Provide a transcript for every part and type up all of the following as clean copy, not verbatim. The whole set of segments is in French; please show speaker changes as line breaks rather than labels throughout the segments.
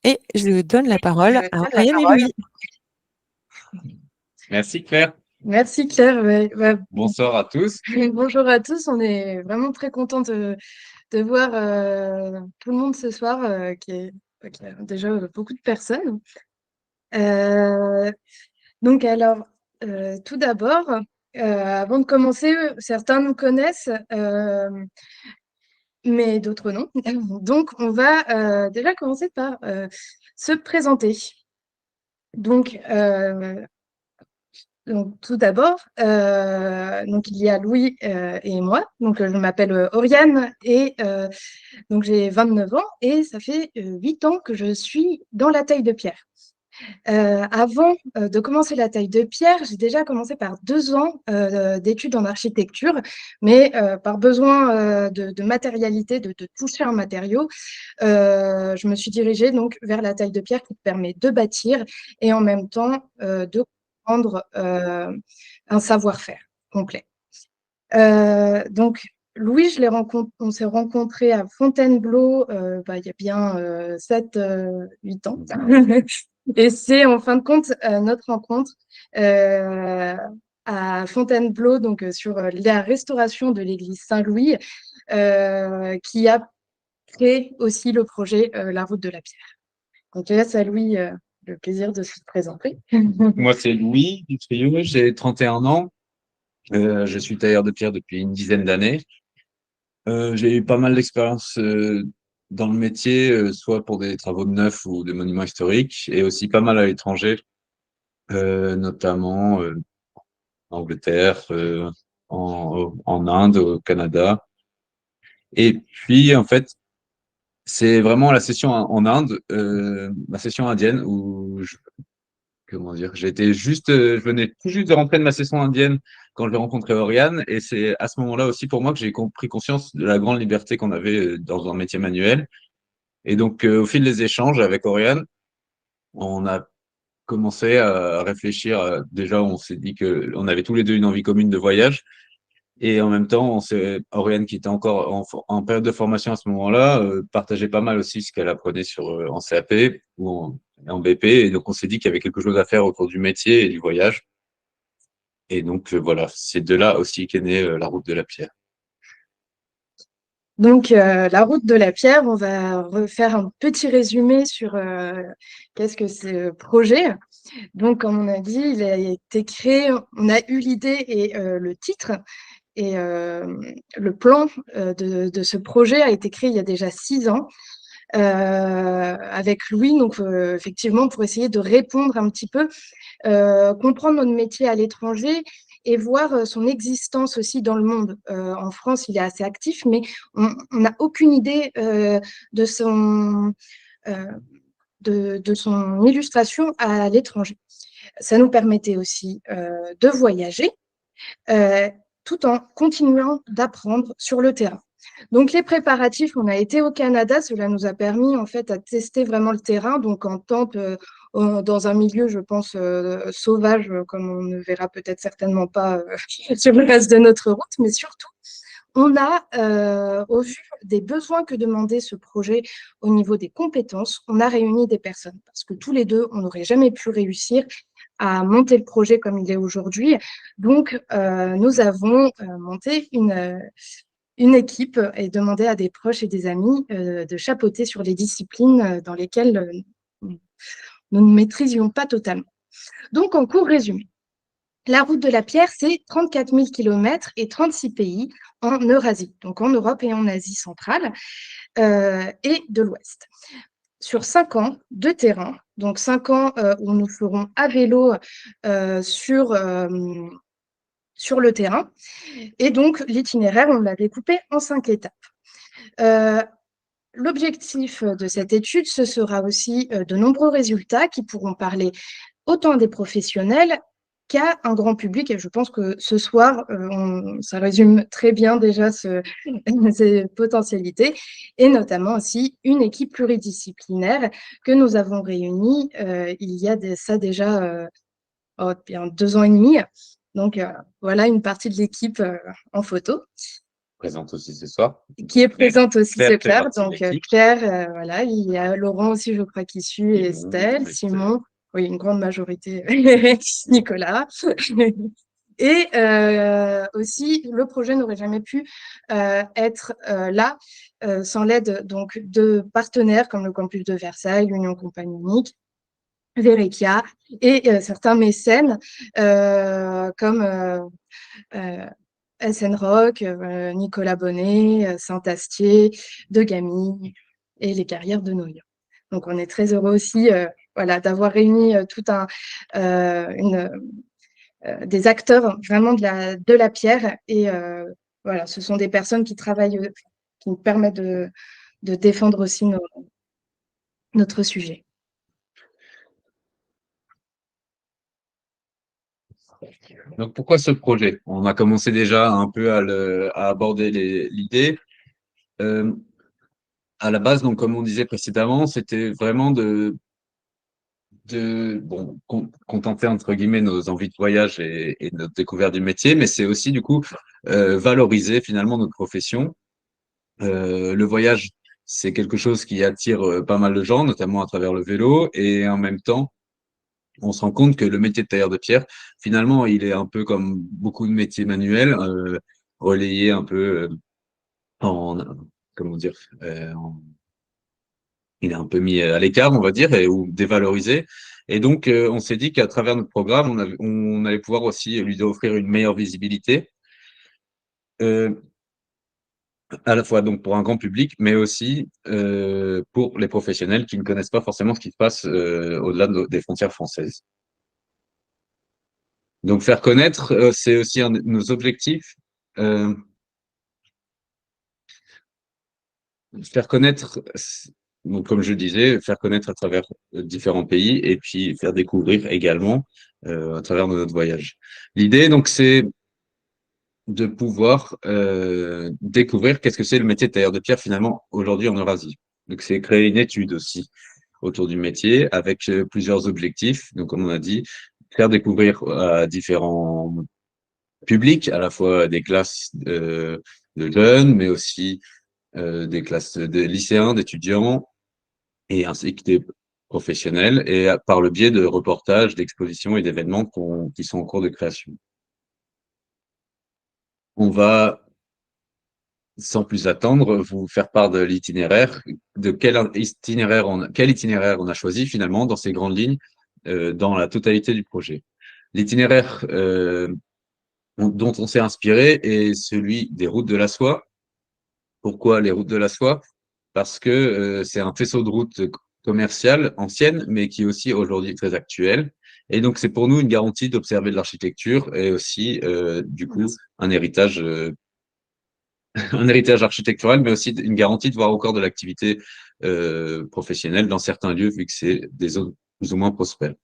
Et je donne la parole à Oriane et Louis.
Merci Claire.
Merci Claire.
Bonsoir à tous.
Bonjour à tous. On est vraiment très contents de voir tout le monde ce soir, qui est déjà beaucoup de personnes. Donc alors, tout d'abord, avant de commencer, certains nous connaissent, mais d'autres non. Donc on va déjà commencer par se présenter. Donc, tout d'abord, donc il y a Louis et moi. Donc je m'appelle Oriane et donc j'ai 29 ans et ça fait 8 ans que je suis dans la taille de pierre. Avant de commencer la taille de pierre, j'ai déjà commencé par 2 ans d'études en architecture, mais par besoin de matérialité, de toucher un matériau, je me suis dirigée donc vers la taille de pierre qui permet de bâtir et en même temps de comprendre un savoir-faire complet. Donc, Louis, on s'est rencontrés à Fontainebleau il y a bien 7-8 ans. Et c'est en fin de compte notre rencontre à Fontainebleau, donc sur la restauration de l'église Saint-Louis, qui a créé aussi le projet La Route de la Pierre. Donc, je laisse à Louis le plaisir de se présenter.
Moi, c'est Louis du trio, j'ai 31 ans. Je suis tailleur de pierre depuis une dizaine d'années. J'ai eu pas mal d'expérience dans le métier, soit pour des travaux de neuf ou des monuments historiques, et aussi pas mal à l'étranger, notamment en Angleterre, en Inde, au Canada. Et puis, en fait, c'est vraiment la session en Inde, ma session indienne, où comment dire, je venais tout juste de rentrer de ma session indienne quand j'ai rencontré Oriane, et c'est à ce moment-là aussi pour moi que j'ai pris conscience de la grande liberté qu'on avait dans un métier manuel. Et donc, au fil des échanges avec Oriane, on a commencé à réfléchir. Déjà, on s'est dit que on avait tous les deux une envie commune de voyage. Et en même temps, Oriane, qui était encore en période de formation à ce moment-là, partageait pas mal aussi ce qu'elle apprenait en CAP ou en BP. Et donc, on s'est dit qu'il y avait quelque chose à faire autour du métier et du voyage. Et donc, voilà, c'est de là aussi qu'est née la route de la pierre.
Donc, la route de la pierre, on va refaire un petit résumé sur qu'est-ce que ce projet. Donc, comme on a dit, il a été créé, on a eu l'idée et le titre. Et le plan de ce projet a été créé il y a déjà 6 ans avec Louis, donc effectivement pour essayer de répondre un petit peu, comprendre notre métier à l'étranger et voir son existence aussi dans le monde. En France, il est assez actif, mais on n'a aucune idée de son illustration à l'étranger. Ça nous permettait aussi de voyager tout en continuant d'apprendre sur le terrain. Donc les préparatifs, on a été au Canada, cela nous a permis en fait à tester vraiment le terrain, donc en tente dans un milieu, je pense, sauvage, comme on ne verra peut-être certainement pas sur le reste de notre route, mais surtout, on a, au vu des besoins que demandait ce projet au niveau des compétences, on a réuni des personnes, parce que tous les deux, on n'aurait jamais pu réussir à monter le projet comme il est aujourd'hui. Donc, nous avons monté une équipe et demandé à des proches et des amis de chapeauter sur les disciplines dans lesquelles nous ne maîtrisions pas totalement. Donc, en court résumé, la route de la pierre, c'est 34 000 km et 36 pays en Eurasie, donc en Europe et en Asie centrale et de l'Ouest. Sur 5 ans de terrain, donc 5 ans où nous ferons à vélo sur le terrain. Et donc, l'itinéraire, on l'a découpé en 5 étapes. L'objectif de cette étude, ce sera aussi de nombreux résultats qui pourront parler autant à des professionnels qu'à un grand public. Et je pense que ce soir, ça résume très bien déjà ces potentialités, et notamment aussi une équipe pluridisciplinaire que nous avons réunie il y a déjà bien 2 ans et demi. Donc, voilà une partie de l'équipe en photo.
présente aussi ce soir.
Qui est présente aussi,
Claire
c'est
fait
Claire.
partie de
Donc,
l'équipe.
Claire, voilà, il y a Laurent aussi, je crois, qui suit, et
Simon,
Estelle,
Estelle.
Simon, oui, une grande majorité, Nicolas. Et aussi, le projet n'aurait jamais pu être là sans l'aide donc de partenaires comme le Campus de Versailles, l'Union Compagnie Unique, Verikia et certains mécènes comme SN Rock, Nicolas Bonnet, Saint-Astier, De Gamy et les carrières de Noyon. Donc, on est très heureux aussi voilà, d'avoir réuni tout un, des acteurs vraiment de la pierre. Et voilà, ce sont des personnes qui travaillent, qui nous permettent de défendre aussi notre sujet.
Donc, pourquoi ce projet? On a commencé déjà un peu à aborder l'idée. À la base, donc, comme on disait précédemment, c'était vraiment bon, contenter entre guillemets nos envies de voyage et notre découverte du métier, mais c'est aussi du coup valoriser finalement notre profession. Le voyage, c'est quelque chose qui attire pas mal de gens, notamment à travers le vélo, et en même temps, on se rend compte que le métier de tailleur de pierre, finalement, il est un peu comme beaucoup de métiers manuels, relayé un peu en, comment dire, il est un peu mis à l'écart, on va dire, ou dévalorisé. Et donc, on s'est dit qu'à travers notre programme, on allait pouvoir aussi lui offrir une meilleure visibilité, euh, à la fois donc pour un grand public, mais aussi pour les professionnels qui ne connaissent pas forcément ce qui se passe au-delà des frontières françaises. Donc, faire connaître, c'est aussi un de nos objectifs. Euh, Faire connaître, donc comme je disais, faire connaître à travers différents pays et puis faire découvrir également à travers notre voyage. L'idée, donc, c'est de pouvoir découvrir qu'est-ce que c'est le métier de tailleur de pierre finalement aujourd'hui en Eurasie. Donc, c'est créer une étude aussi autour du métier avec plusieurs objectifs. Donc, comme on a dit, faire découvrir à différents publics, à la fois des classes de jeunes, mais aussi des classes de lycéens, d'étudiants, et ainsi que des professionnels, et par le biais de reportages, d'expositions et d'événements qui sont en cours de création. On va, sans plus attendre, vous faire part de l'itinéraire, de quel itinéraire on a choisi finalement dans ces grandes lignes, dans la totalité du projet. L'itinéraire dont on s'est inspiré est celui des routes de la soie. Pourquoi les routes de la soie? Parce que c'est un faisceau de route commerciale ancienne, mais qui est aussi aujourd'hui très actuelle. Et donc, c'est pour nous une garantie d'observer de l'architecture et aussi, du coup, un héritage, un héritage architectural, mais aussi une garantie de voir encore de l'activité professionnelle dans certains lieux, vu que c'est des zones plus ou moins prospères.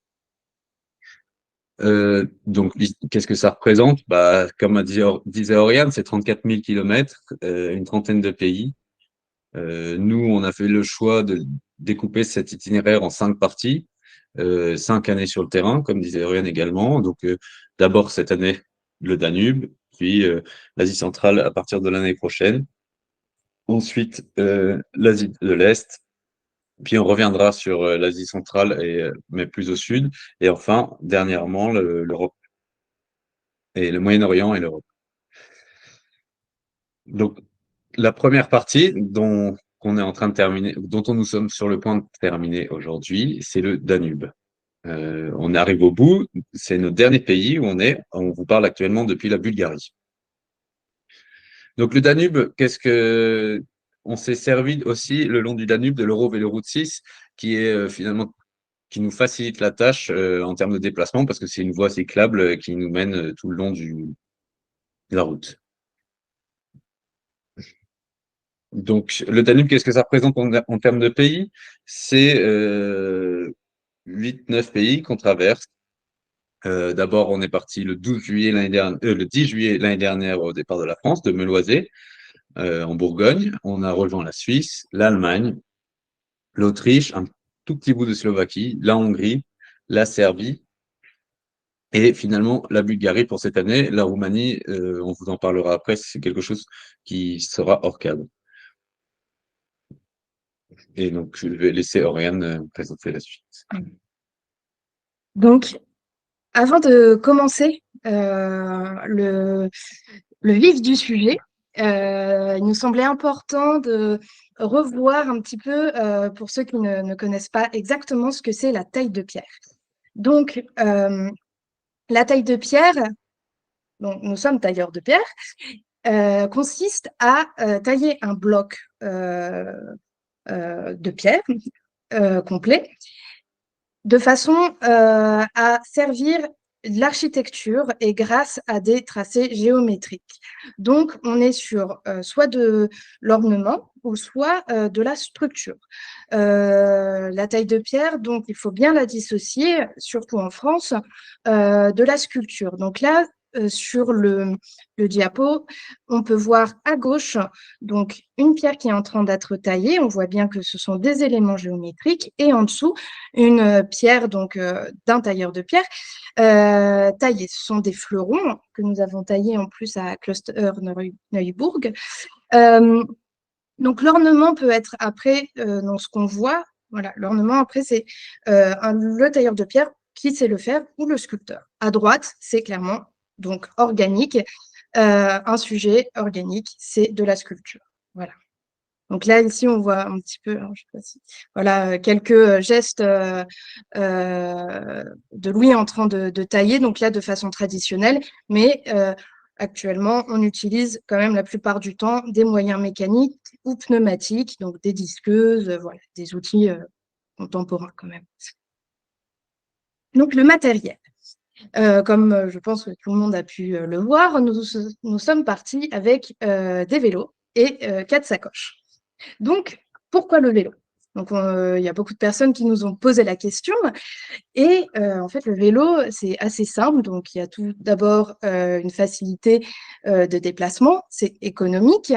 Donc, qu'est-ce que ça représente? Bah, comme disait Oriane, c'est 34 000 kilomètres, une trentaine de pays. Nous, on a fait le choix de découper cet itinéraire en 5 parties, 5 années sur le terrain, comme disait Oriane également. Donc, d'abord cette année, le Danube, puis l'Asie centrale à partir de l'année prochaine. Ensuite, l'Asie de l'Est, puis on reviendra sur l'Asie centrale, mais plus au sud. Et enfin, dernièrement, l'Europe, et le Moyen-Orient et l'Europe. Donc, la première partie qu'on est en train de terminer, dont nous sommes sur le point de terminer aujourd'hui, c'est le Danube. On arrive au bout, c'est notre dernier pays où on vous parle actuellement depuis la Bulgarie. Donc le Danube, on s'est servi aussi le long du Danube de l'Eurovéloroute 6, qui est finalement qui nous facilite la tâche en termes de déplacement parce que c'est une voie cyclable qui nous mène tout le long de la route. Donc, le Danube, qu'est-ce que ça représente en termes de pays? C'est 8-9 pays qu'on traverse. D'abord, on est parti le 10 juillet l'année dernière au départ de la France, de Meloisé, en Bourgogne. On a rejoint la Suisse, l'Allemagne, l'Autriche, un tout petit bout de Slovaquie, la Hongrie, la Serbie Et finalement, la Bulgarie pour cette année, la Roumanie, on vous en parlera après, c'est quelque chose qui sera hors cadre. Et donc, je vais laisser Oriane présenter la suite.
Donc, avant de commencer le vif du sujet, il nous semblait important de revoir un petit peu, pour ceux qui ne connaissent pas exactement ce que c'est la taille de pierre. Donc, la taille de pierre, donc nous sommes tailleurs de pierre, consiste à tailler un bloc de pierre complet de façon à servir l'architecture et grâce à des tracés géométriques. Donc, on est sur soit de l'ornement ou soit de la structure. La taille de pierre, donc, il faut bien la dissocier, surtout en France, de la sculpture. Donc là, sur le diapo, on peut voir à gauche donc une pierre qui est en train d'être taillée. On voit bien que ce sont des éléments géométriques et en dessous, une pierre donc d'un tailleur de pierre taillée. Ce sont des fleurons que nous avons taillés en plus à Klosterneuburg. Donc l'ornement peut être après dans ce qu'on voit. Voilà, l'ornement après c'est le tailleur de pierre qui sait le faire ou le sculpteur. À droite, c'est clairement donc organique. Un sujet organique, c'est de la sculpture. Voilà. Donc là, ici, on voit un petit peu, alors, je sais pas si, voilà, quelques gestes de Louis en train de tailler, donc là, de façon traditionnelle, mais actuellement, on utilise quand même la plupart du temps des moyens mécaniques ou pneumatiques, donc des disqueuses, voilà, des outils contemporains quand même. Donc le matériel. Comme je pense que tout le monde a pu le voir, nous sommes partis avec des vélos et 4 sacoches. Donc, pourquoi le vélo? Donc, il y a beaucoup de personnes qui nous ont posé la question. Et en fait, le vélo, c'est assez simple. Donc, il y a tout d'abord une facilité de déplacement, c'est économique,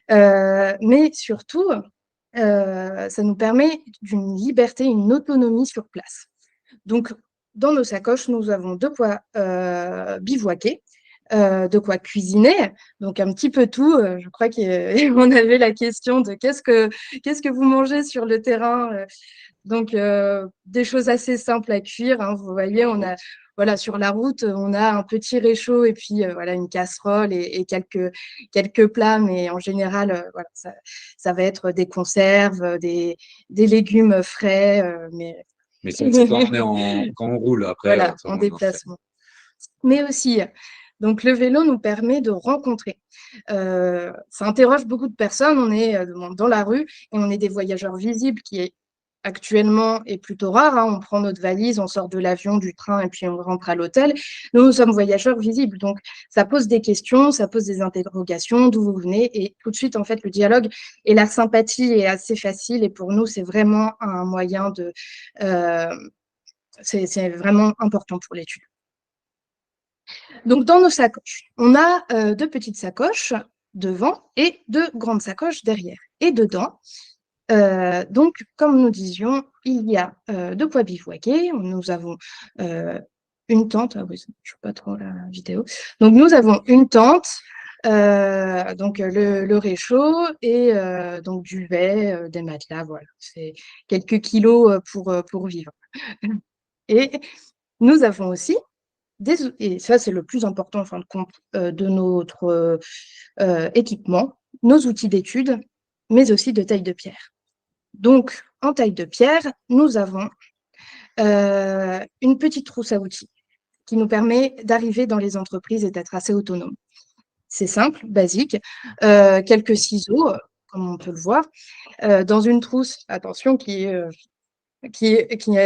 mais surtout, ça nous permet d'une liberté, une autonomie sur place. Donc, dans nos sacoches, nous avons de quoi bivouaquer, de quoi cuisiner, donc un petit peu tout. Je crois qu'on avait la question de qu'est-ce que vous mangez sur le terrain. Donc, des choses assez simples à cuire. Hein, vous voyez, on a, voilà, sur la route, on a un petit réchaud et puis voilà, une casserole et quelques plats, mais en général, voilà, ça va être des conserves, des légumes frais,
Mais c'est quand on roule après.
voilà, en déplacement. Mais aussi, donc le vélo nous permet de rencontrer. Ça interroge beaucoup de personnes. On est dans la rue et on est des voyageurs visibles qui est actuellement est plutôt rare. Hein. On prend notre valise, on sort de l'avion, du train et puis on rentre à l'hôtel. Nous sommes voyageurs visibles. Donc, ça pose des questions, ça pose des interrogations, d'où vous venez. Et tout de suite, en fait, le dialogue et la sympathie est assez facile. Et pour nous, c'est vraiment un moyen de... c'est vraiment important pour l'étude. Donc, dans nos sacoches, on a 2 petites sacoches devant et 2 grandes sacoches derrière. Et dedans, donc, comme nous disions, il y a de quoi bivouaquer. Nous avons une tente. Ah oui, je ne vois pas trop la vidéo. Donc, nous avons une tente, donc le réchaud et donc du duvet, des matelas. Voilà, c'est quelques kilos pour vivre. Et nous avons aussi et ça, c'est le plus important en fin de compte de notre équipement, nos outils d'étude, mais aussi de taille de pierre. Donc, en taille de pierre, nous avons une petite trousse à outils qui nous permet d'arriver dans les entreprises et d'être assez autonome. C'est simple, basique. Quelques ciseaux, comme on peut le voir, dans une trousse, attention, qui a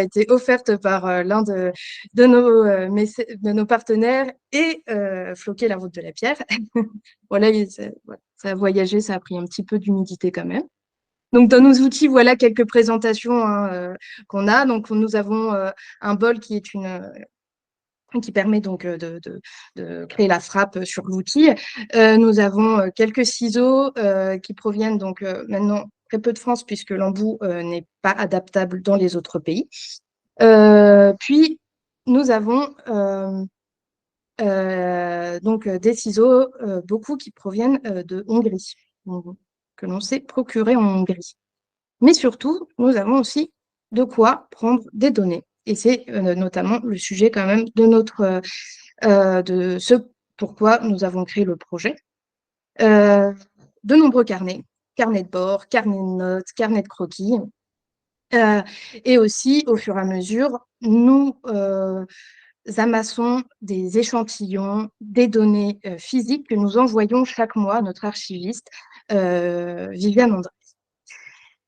été offerte par l'un de nos partenaires et Floquer la route de la pierre. Voilà, ça a voyagé, ça a pris un petit peu d'humidité quand même. Donc, dans nos outils, voilà quelques présentations hein, qu'on a. Donc, nous avons un bol qui permet donc de créer la frappe sur l'outil. Nous avons quelques ciseaux qui proviennent donc maintenant très peu de France puisque l'embout n'est pas adaptable dans les autres pays. Puis, nous avons donc des ciseaux, beaucoup qui proviennent de Hongrie, que l'on s'est procuré en Hongrie. Mais surtout, nous avons aussi de quoi prendre des données. Et c'est notamment le sujet quand même de ce pourquoi nous avons créé le projet. De nombreux carnets de bord, carnets de notes, carnets de croquis. Et aussi, au fur et à mesure, nous amassons des échantillons, des données physiques que nous envoyons chaque mois à notre archiviste, Viviane André.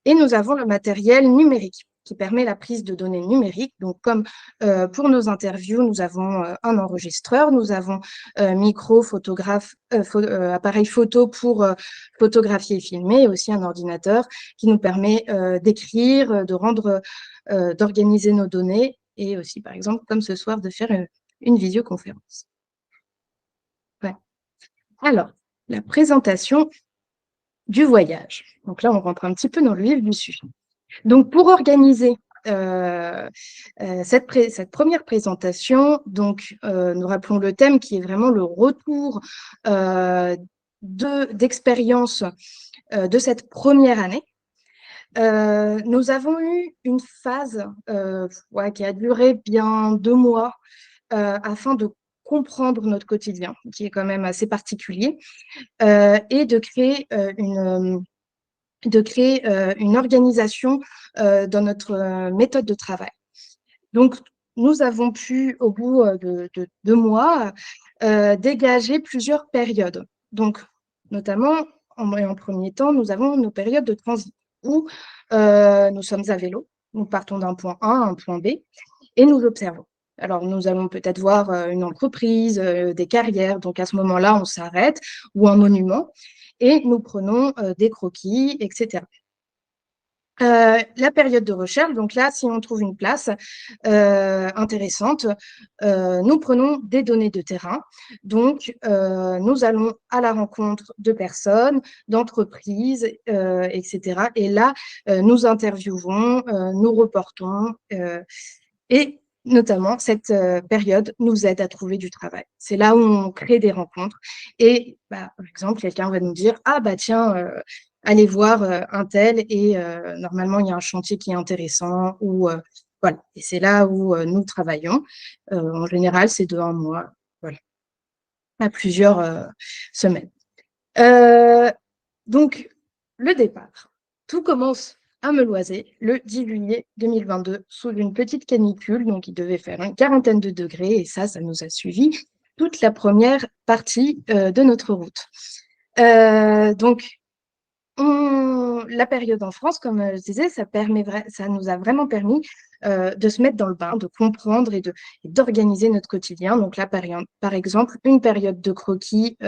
Et nous avons le matériel numérique qui permet la prise de données numériques. Donc, comme pour nos interviews, nous avons un enregistreur, nous avons micro, photographe, appareil photo pour photographier et filmer, et aussi un ordinateur qui nous permet d'écrire, de rendre, d'organiser nos données, et aussi, par exemple, comme ce soir, de faire une visioconférence. Ouais. Alors, la présentation du voyage. Donc là, on rentre un petit peu dans le vif du sujet. Donc, pour organiser cette première présentation, donc, nous rappelons le thème qui est vraiment le retour d'expérience de cette première année. Nous avons eu une phase qui a duré bien 2 mois afin de comprendre notre quotidien, qui est quand même assez particulier, et de créer une organisation dans notre méthode de travail. Donc, nous avons pu, au bout de 2 mois, dégager plusieurs périodes. Donc, notamment, en premier temps, nous avons nos périodes de transit où nous sommes à vélo, nous partons d'un point A à un point B et nous observons. Alors, nous allons peut-être voir une entreprise, des carrières, donc à ce moment-là, on s'arrête, ou un monument, et nous prenons des croquis, etc. La période de recherche, donc là, si on trouve une place intéressante, nous prenons des données de terrain. Donc, nous allons à la rencontre de personnes, d'entreprises, etc. Et là, nous interviewons, nous reportons, et notamment, cette période nous aide à trouver du travail. C'est là où on crée des rencontres. Et par exemple, quelqu'un va nous dire « Ah, bah tiens, allez voir un tel et normalement, il y a un chantier qui est intéressant. » Ou voilà. Et c'est là où nous travaillons. En général, c'est de 1 mois, voilà, à plusieurs semaines. Donc, le départ. Tout commence à Meloisé le 10 juillet 2022 sous une petite canicule, donc il devait faire une quarantaine de degrés et ça nous a suivi toute la première partie de notre route. Donc, la période en France, comme je disais, ça nous a vraiment permis de se mettre dans le bain, de comprendre et d'organiser notre quotidien. Donc là, par exemple, une période de croquis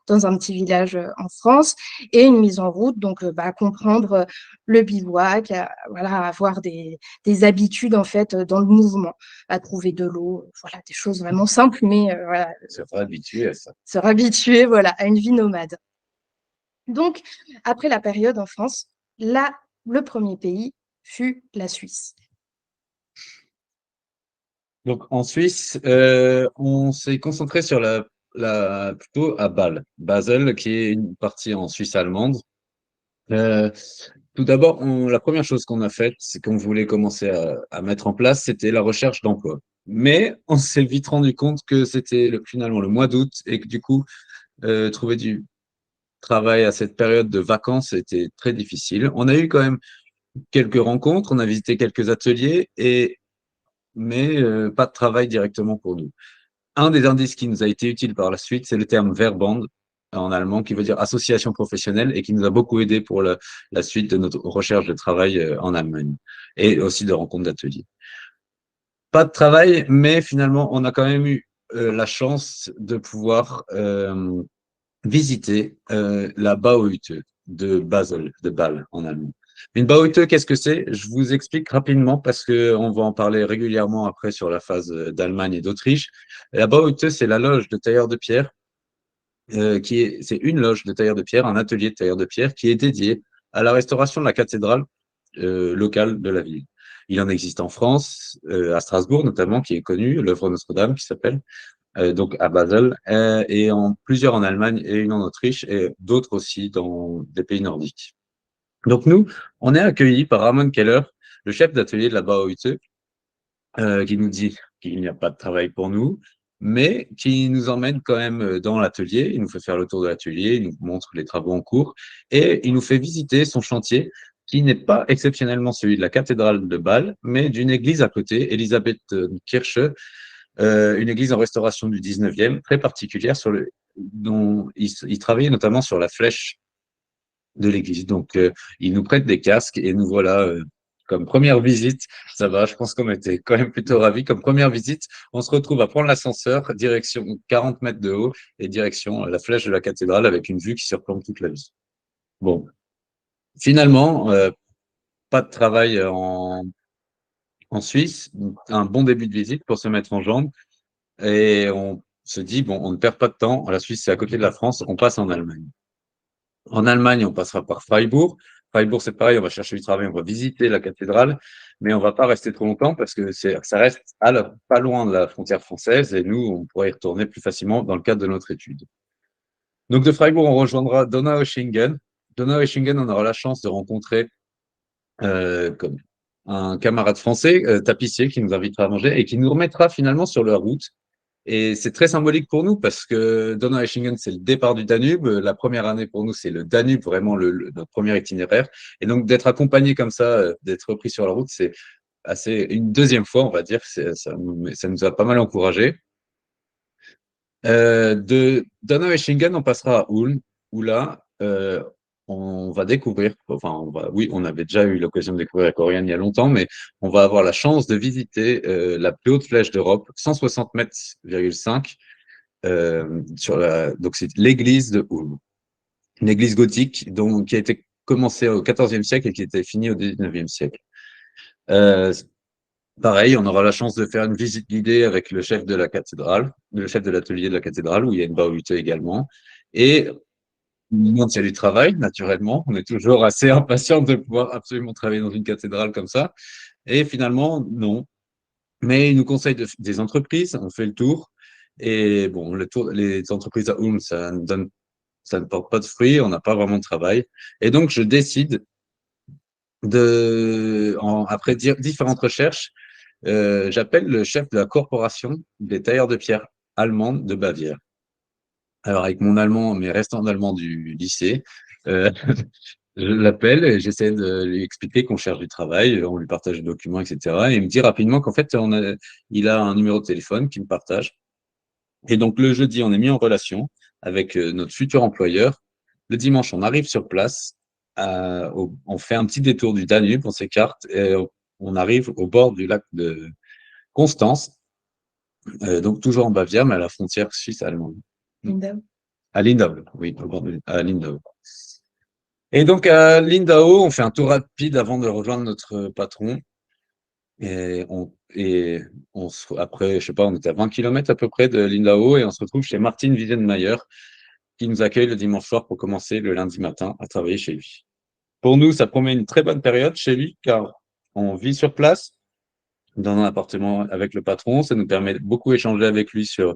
dans un petit village en France et une mise en route, donc comprendre le bivouac, voilà, avoir des habitudes en fait dans le mouvement, à trouver de l'eau, voilà, des choses vraiment simples, mais voilà.
Se réhabituer à ça.
Se réhabituer, voilà, à une vie nomade. Donc, après la période en France, là, le premier pays fut la Suisse.
Donc en Suisse, on s'est concentré sur plutôt à Bâle, Basel, qui est une partie en Suisse allemande. Tout d'abord, la première chose qu'on a faite, c'est qu'on voulait commencer à mettre en place, c'était la recherche d'emploi. Mais on s'est vite rendu compte que c'était finalement le mois d'août et que du coup, trouver du travail à cette période de vacances était très difficile. On a eu quand même quelques rencontres, on a visité quelques ateliers, mais pas de travail directement pour nous. Un des indices qui nous a été utile par la suite, c'est le terme Verband en allemand, qui veut dire association professionnelle et qui nous a beaucoup aidé pour la suite de notre recherche de travail en Allemagne et aussi de rencontres d'ateliers. Pas de travail, mais finalement, on a quand même eu la chance de pouvoir visiter la Bauhütte de Basel, de Bâle en allemand. Une Bauhütte, qu'est-ce que c'est? Je vous explique rapidement parce qu'on va en parler régulièrement après sur la phase d'Allemagne et d'Autriche. La Bauhütte, c'est la loge de tailleurs de pierre, c'est une loge de tailleurs de pierre, un atelier de tailleurs de pierre qui est dédié à la restauration de la cathédrale locale de la ville. Il en existe en France, à Strasbourg notamment, qui est connu, l'œuvre Notre-Dame qui s'appelle, donc à Basel, et plusieurs en Allemagne et une en Autriche, et d'autres aussi dans des pays nordiques. Donc nous, on est accueillis par Ramon Keller, le chef d'atelier de la Bauhütte, qui nous dit qu'il n'y a pas de travail pour nous, mais qui nous emmène quand même dans l'atelier. Il nous fait faire le tour de l'atelier, il nous montre les travaux en cours et il nous fait visiter son chantier qui n'est pas exceptionnellement celui de la cathédrale de Bâle, mais d'une église à côté, Elisabethkirche, une église en restauration du 19e, très particulière, dont il travaillait notamment sur la flèche de l'église. Donc, il nous prête des casques et nous voilà comme première visite. Ça va, je pense qu'on était quand même plutôt ravis. Comme première visite, on se retrouve à prendre l'ascenseur, direction 40 mètres de haut et direction la flèche de la cathédrale avec une vue qui surplombe toute la vie. Bon, finalement, pas de travail en Suisse, un bon début de visite pour se mettre en jambes et on se dit, bon, on ne perd pas de temps. La Suisse, c'est à côté de la France, on passe en Allemagne. En Allemagne, on passera par Freiburg. Freiburg, c'est pareil, on va chercher du travail, on va visiter la cathédrale, mais on va pas rester trop longtemps parce que ça reste pas loin de la frontière française et nous, on pourrait y retourner plus facilement dans le cadre de notre étude. Donc de Freiburg, on rejoindra Donaueschingen. Donaueschingen, on aura la chance de rencontrer comme un camarade français, tapissier, qui nous invitera à manger et qui nous remettra finalement sur leur route. Et c'est très symbolique pour nous parce que Donaueschingen, c'est le départ du Danube. La première année pour nous, c'est le Danube, vraiment notre premier itinéraire. Et donc d'être accompagné comme ça, d'être repris sur la route, c'est une deuxième fois, on va dire. Ça nous a pas mal encouragé. De Donaueschingen, on passera à Ulm, où là, on va découvrir, oui, on avait déjà eu l'occasion de découvrir avec Oriane il y a longtemps, mais on va avoir la chance de visiter la plus haute flèche d'Europe, 160 mètres, 5, donc c'est l'église de Ulm, une église gothique qui a été commencée au XIVe siècle et qui a été finie au XIXe siècle. Pareil, on aura la chance de faire une visite guidée avec le chef de la cathédrale, le chef de l'atelier de la cathédrale, où il y a une Bauhütte également. Et on nous demande s'il y a du travail, naturellement. On est toujours assez impatient de pouvoir absolument travailler dans une cathédrale comme ça. Et finalement, non. Mais il nous conseille des entreprises, on fait le tour. Et bon, les entreprises à Ulm, ça ne porte pas de fruits, on n'a pas vraiment de travail. Et donc, je décide après différentes recherches, j'appelle le chef de la corporation des tailleurs de pierre allemande de Bavière. Alors, avec mon allemand, mes restants d'allemand du lycée, je l'appelle et j'essaie de lui expliquer qu'on cherche du travail, on lui partage des documents, etc. Et il me dit rapidement qu'en fait, il a un numéro de téléphone qu'il me partage. Et donc, le jeudi, on est mis en relation avec notre futur employeur. Le dimanche, on arrive sur place, on fait un petit détour du Danube, on s'écarte et on arrive au bord du lac de Constance, donc toujours en Bavière, mais à la frontière suisse-allemande.
Lindau.
À Lindau, oui, à Lindau. Et donc à Lindau, on fait un tour rapide avant de rejoindre notre patron. Après, je sais pas, on était à 20 km à peu près de Lindau et on se retrouve chez Martin Wiesenmayer qui nous accueille le dimanche soir pour commencer le lundi matin à travailler chez lui. Pour nous, ça promet une très bonne période chez lui car on vit sur place dans un appartement avec le patron. Ça nous permet de beaucoup échanger avec lui sur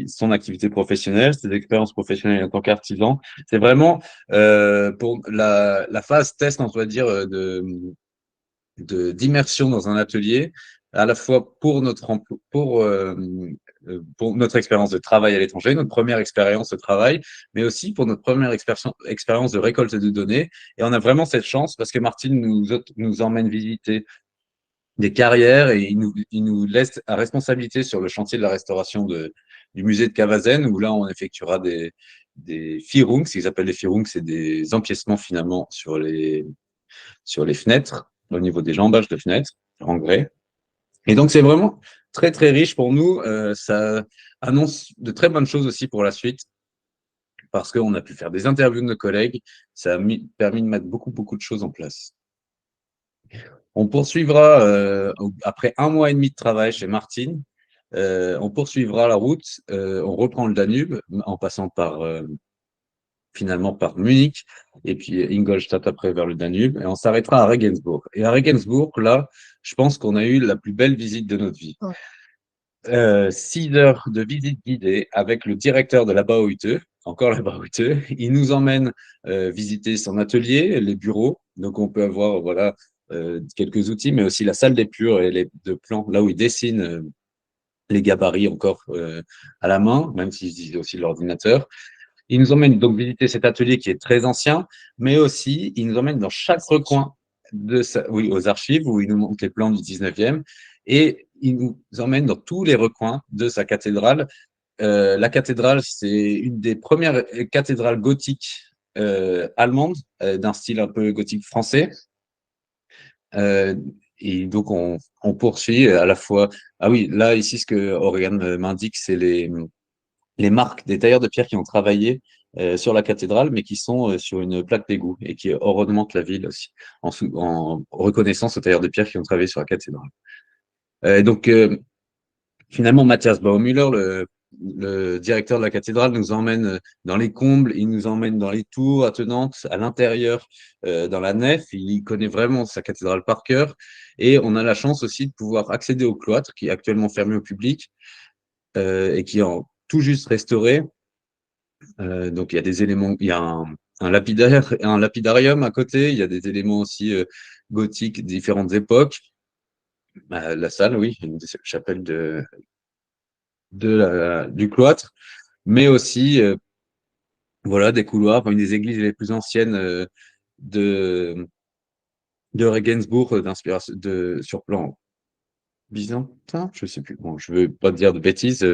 son activité professionnelle, ses expériences professionnelles en tant qu'artisan. C'est vraiment pour la phase test, on va dire, d'immersion dans un atelier, à la fois pour notre expérience de travail à l'étranger, notre première expérience de travail, mais aussi pour notre première expérience de récolte de données. Et on a vraiment cette chance parce que Martine nous emmène visiter des carrières et il nous laisse à responsabilité sur le chantier de la restauration du musée de Cavazen, où là, on effectuera des Vierungs, ils appellent les Vierungs, c'est des empiècements finalement sur les fenêtres, au niveau des jambages de fenêtres, en grès. Et donc, c'est vraiment très, très riche pour nous. Ça annonce de très bonnes choses aussi pour la suite, parce qu'on a pu faire des interviews de nos collègues. Ça a permis de mettre beaucoup, beaucoup de choses en place. On poursuivra, après 1 mois et demi de travail chez Martine, on poursuivra la route, on reprend le Danube en passant par finalement par Munich, et puis Ingolstadt après vers le Danube, et on s'arrêtera à Regensburg. Et à Regensburg, là, je pense qu'on a eu la plus belle visite de notre vie.
Ouais.
6 heures de visite guidée avec le directeur de la Bauhütte, encore la Bauhütte. Il nous emmène visiter son atelier, les bureaux. Donc, on peut avoir voilà, quelques outils, mais aussi la salle d'épure et de plans, là où il dessine les gabarits encore à la main, même s'il utilise aussi l'ordinateur. Il nous emmène donc visiter cet atelier qui est très ancien, mais aussi il nous emmène dans chaque recoin oui, aux archives où il nous montre les plans du 19e et il nous emmène dans tous les recoins de sa cathédrale. La cathédrale, c'est une des premières cathédrales gothiques allemandes, d'un style un peu gothique français. Et donc, on poursuit à la fois. Ah oui, là, ici, ce que Oriane m'indique, c'est les marques des tailleurs de pierre qui ont travaillé sur la cathédrale, mais qui sont sur une plaque d'égout et qui ornementent la ville aussi, en reconnaissance aux tailleurs de pierre qui ont travaillé sur la cathédrale. Donc, finalement, Matthias Baumüller, le directeur de la cathédrale, nous emmène dans les combles, il nous emmène dans les tours attenantes, à l'intérieur, dans la nef. Il connaît vraiment sa cathédrale par cœur. Et on a la chance aussi de pouvoir accéder au cloître, qui est actuellement fermé au public et qui est tout juste restauré. Donc, il y a des éléments, il y a un lapidarium à côté, il y a des éléments aussi gothiques de différentes époques. La salle, oui, une chapelle du cloître, mais aussi voilà, des couloirs, une des églises les plus anciennes de Regensburg, d'inspiration sur plan byzantin, je sais plus. Bon, je veux pas dire de bêtises,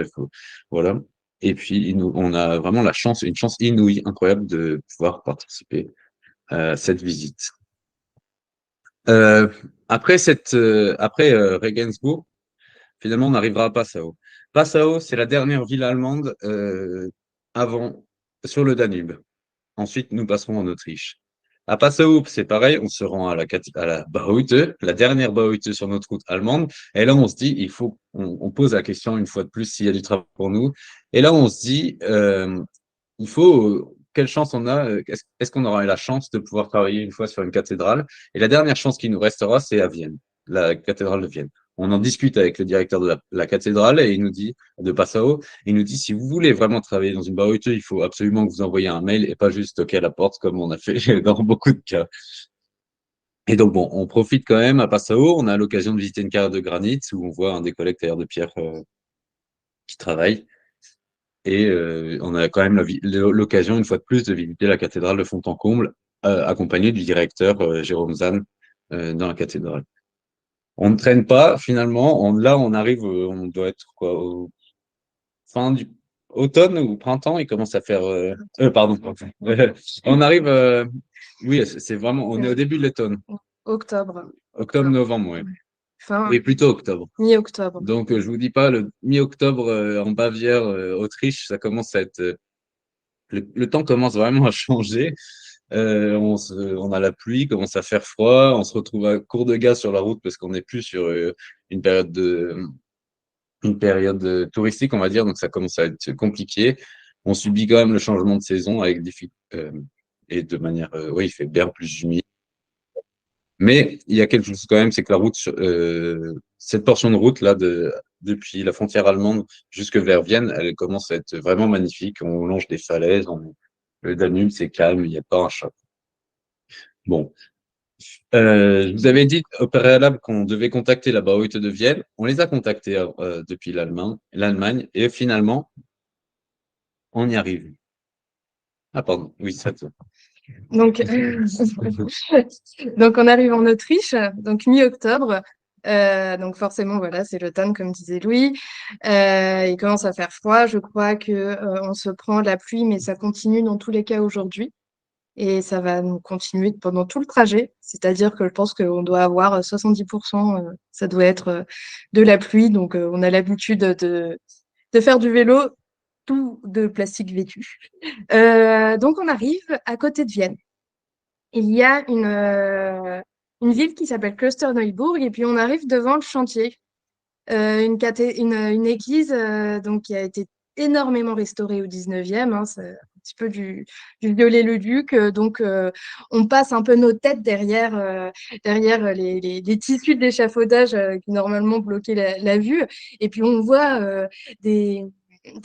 voilà. Et puis on a vraiment une chance inouïe, incroyable de pouvoir participer à cette visite. Après Regensburg, finalement, on arrivera à Passau. Passau, c'est la dernière ville allemande sur le Danube. Ensuite, nous passerons en Autriche. À Passau, c'est pareil, on se rend à la Bauhütte, la dernière Bauhütte sur notre route allemande. Et là, on se dit, on pose la question une fois de plus s'il y a du travail pour nous. Et là, on se dit, quelle chance on a, est-ce qu'on aura la chance de pouvoir travailler une fois sur une cathédrale? Et la dernière chance qui nous restera, c'est à Vienne, la cathédrale de Vienne. On en discute avec le directeur de la cathédrale et il nous dit, de Passau, il nous dit, si vous voulez vraiment travailler dans une Bauhütte, il faut absolument que vous envoyiez un mail et pas juste toquer à la porte comme on a fait dans beaucoup de cas. Et donc, bon, on profite quand même à Passau. On a l'occasion de visiter une carrière de granit où on voit un des collègues tailleurs de pierre qui travaille. Et on a quand même l'occasion, une fois de plus, de visiter la cathédrale de Fond-en-Comble, accompagné du directeur Jérôme Zahn dans la cathédrale. On ne traîne pas, finalement. Là, on arrive, on doit être quoi, au fin du automne ou printemps, il commence à faire. Pardon. On arrive. Oui, c'est vraiment. On est au début de l'automne.
Octobre.
Octobre-novembre, oui.
Fin
Oui, plutôt octobre.
mi-octobre.
Donc, je vous dis pas, le mi-octobre en Bavière, Autriche, ça commence à être. Le temps commence vraiment à changer. On a la pluie, commence à faire froid, on se retrouve à court de gaz sur la route parce qu'on n'est plus sur une période touristique, on va dire, donc ça commence à être compliqué. On subit quand même le changement de saison avec et de manière, oui, il fait bien plus humide. Mais il y a quelque chose quand même, c'est que la route, cette portion de route là, depuis la frontière allemande jusque vers Vienne, elle commence à être vraiment magnifique. On longe des falaises, le Danube, c'est calme, il n'y a pas un chat. Bon, je vous avais dit au préalable qu'on devait contacter la Bauhütte de Vienne. On les a contactés depuis l'Allemagne, et finalement, on y arrive. Ah, pardon, oui, ça te...
Donc, donc, on arrive en Autriche, donc mi-octobre. Donc forcément, voilà, c'est l'automne, comme disait Louis. Il commence à faire froid. Je crois que on se prend la pluie, mais ça continue dans tous les cas aujourd'hui. Et ça va nous continuer pendant tout le trajet. C'est-à-dire que je pense qu'on doit avoir 70%, ça doit être de la pluie. Donc, on a l'habitude de faire du vélo, tout de plastique vêtu. Donc, on arrive à côté de Vienne. Il y a une ville qui s'appelle Klosterneuburg et puis on arrive devant le chantier. Une église donc, qui a été énormément restaurée au 19e. Hein, petit peu du Viollet-le-Duc. Donc, on passe un peu nos têtes derrière les tissus de l'échafaudage qui normalement bloquaient la vue. Et puis, on voit des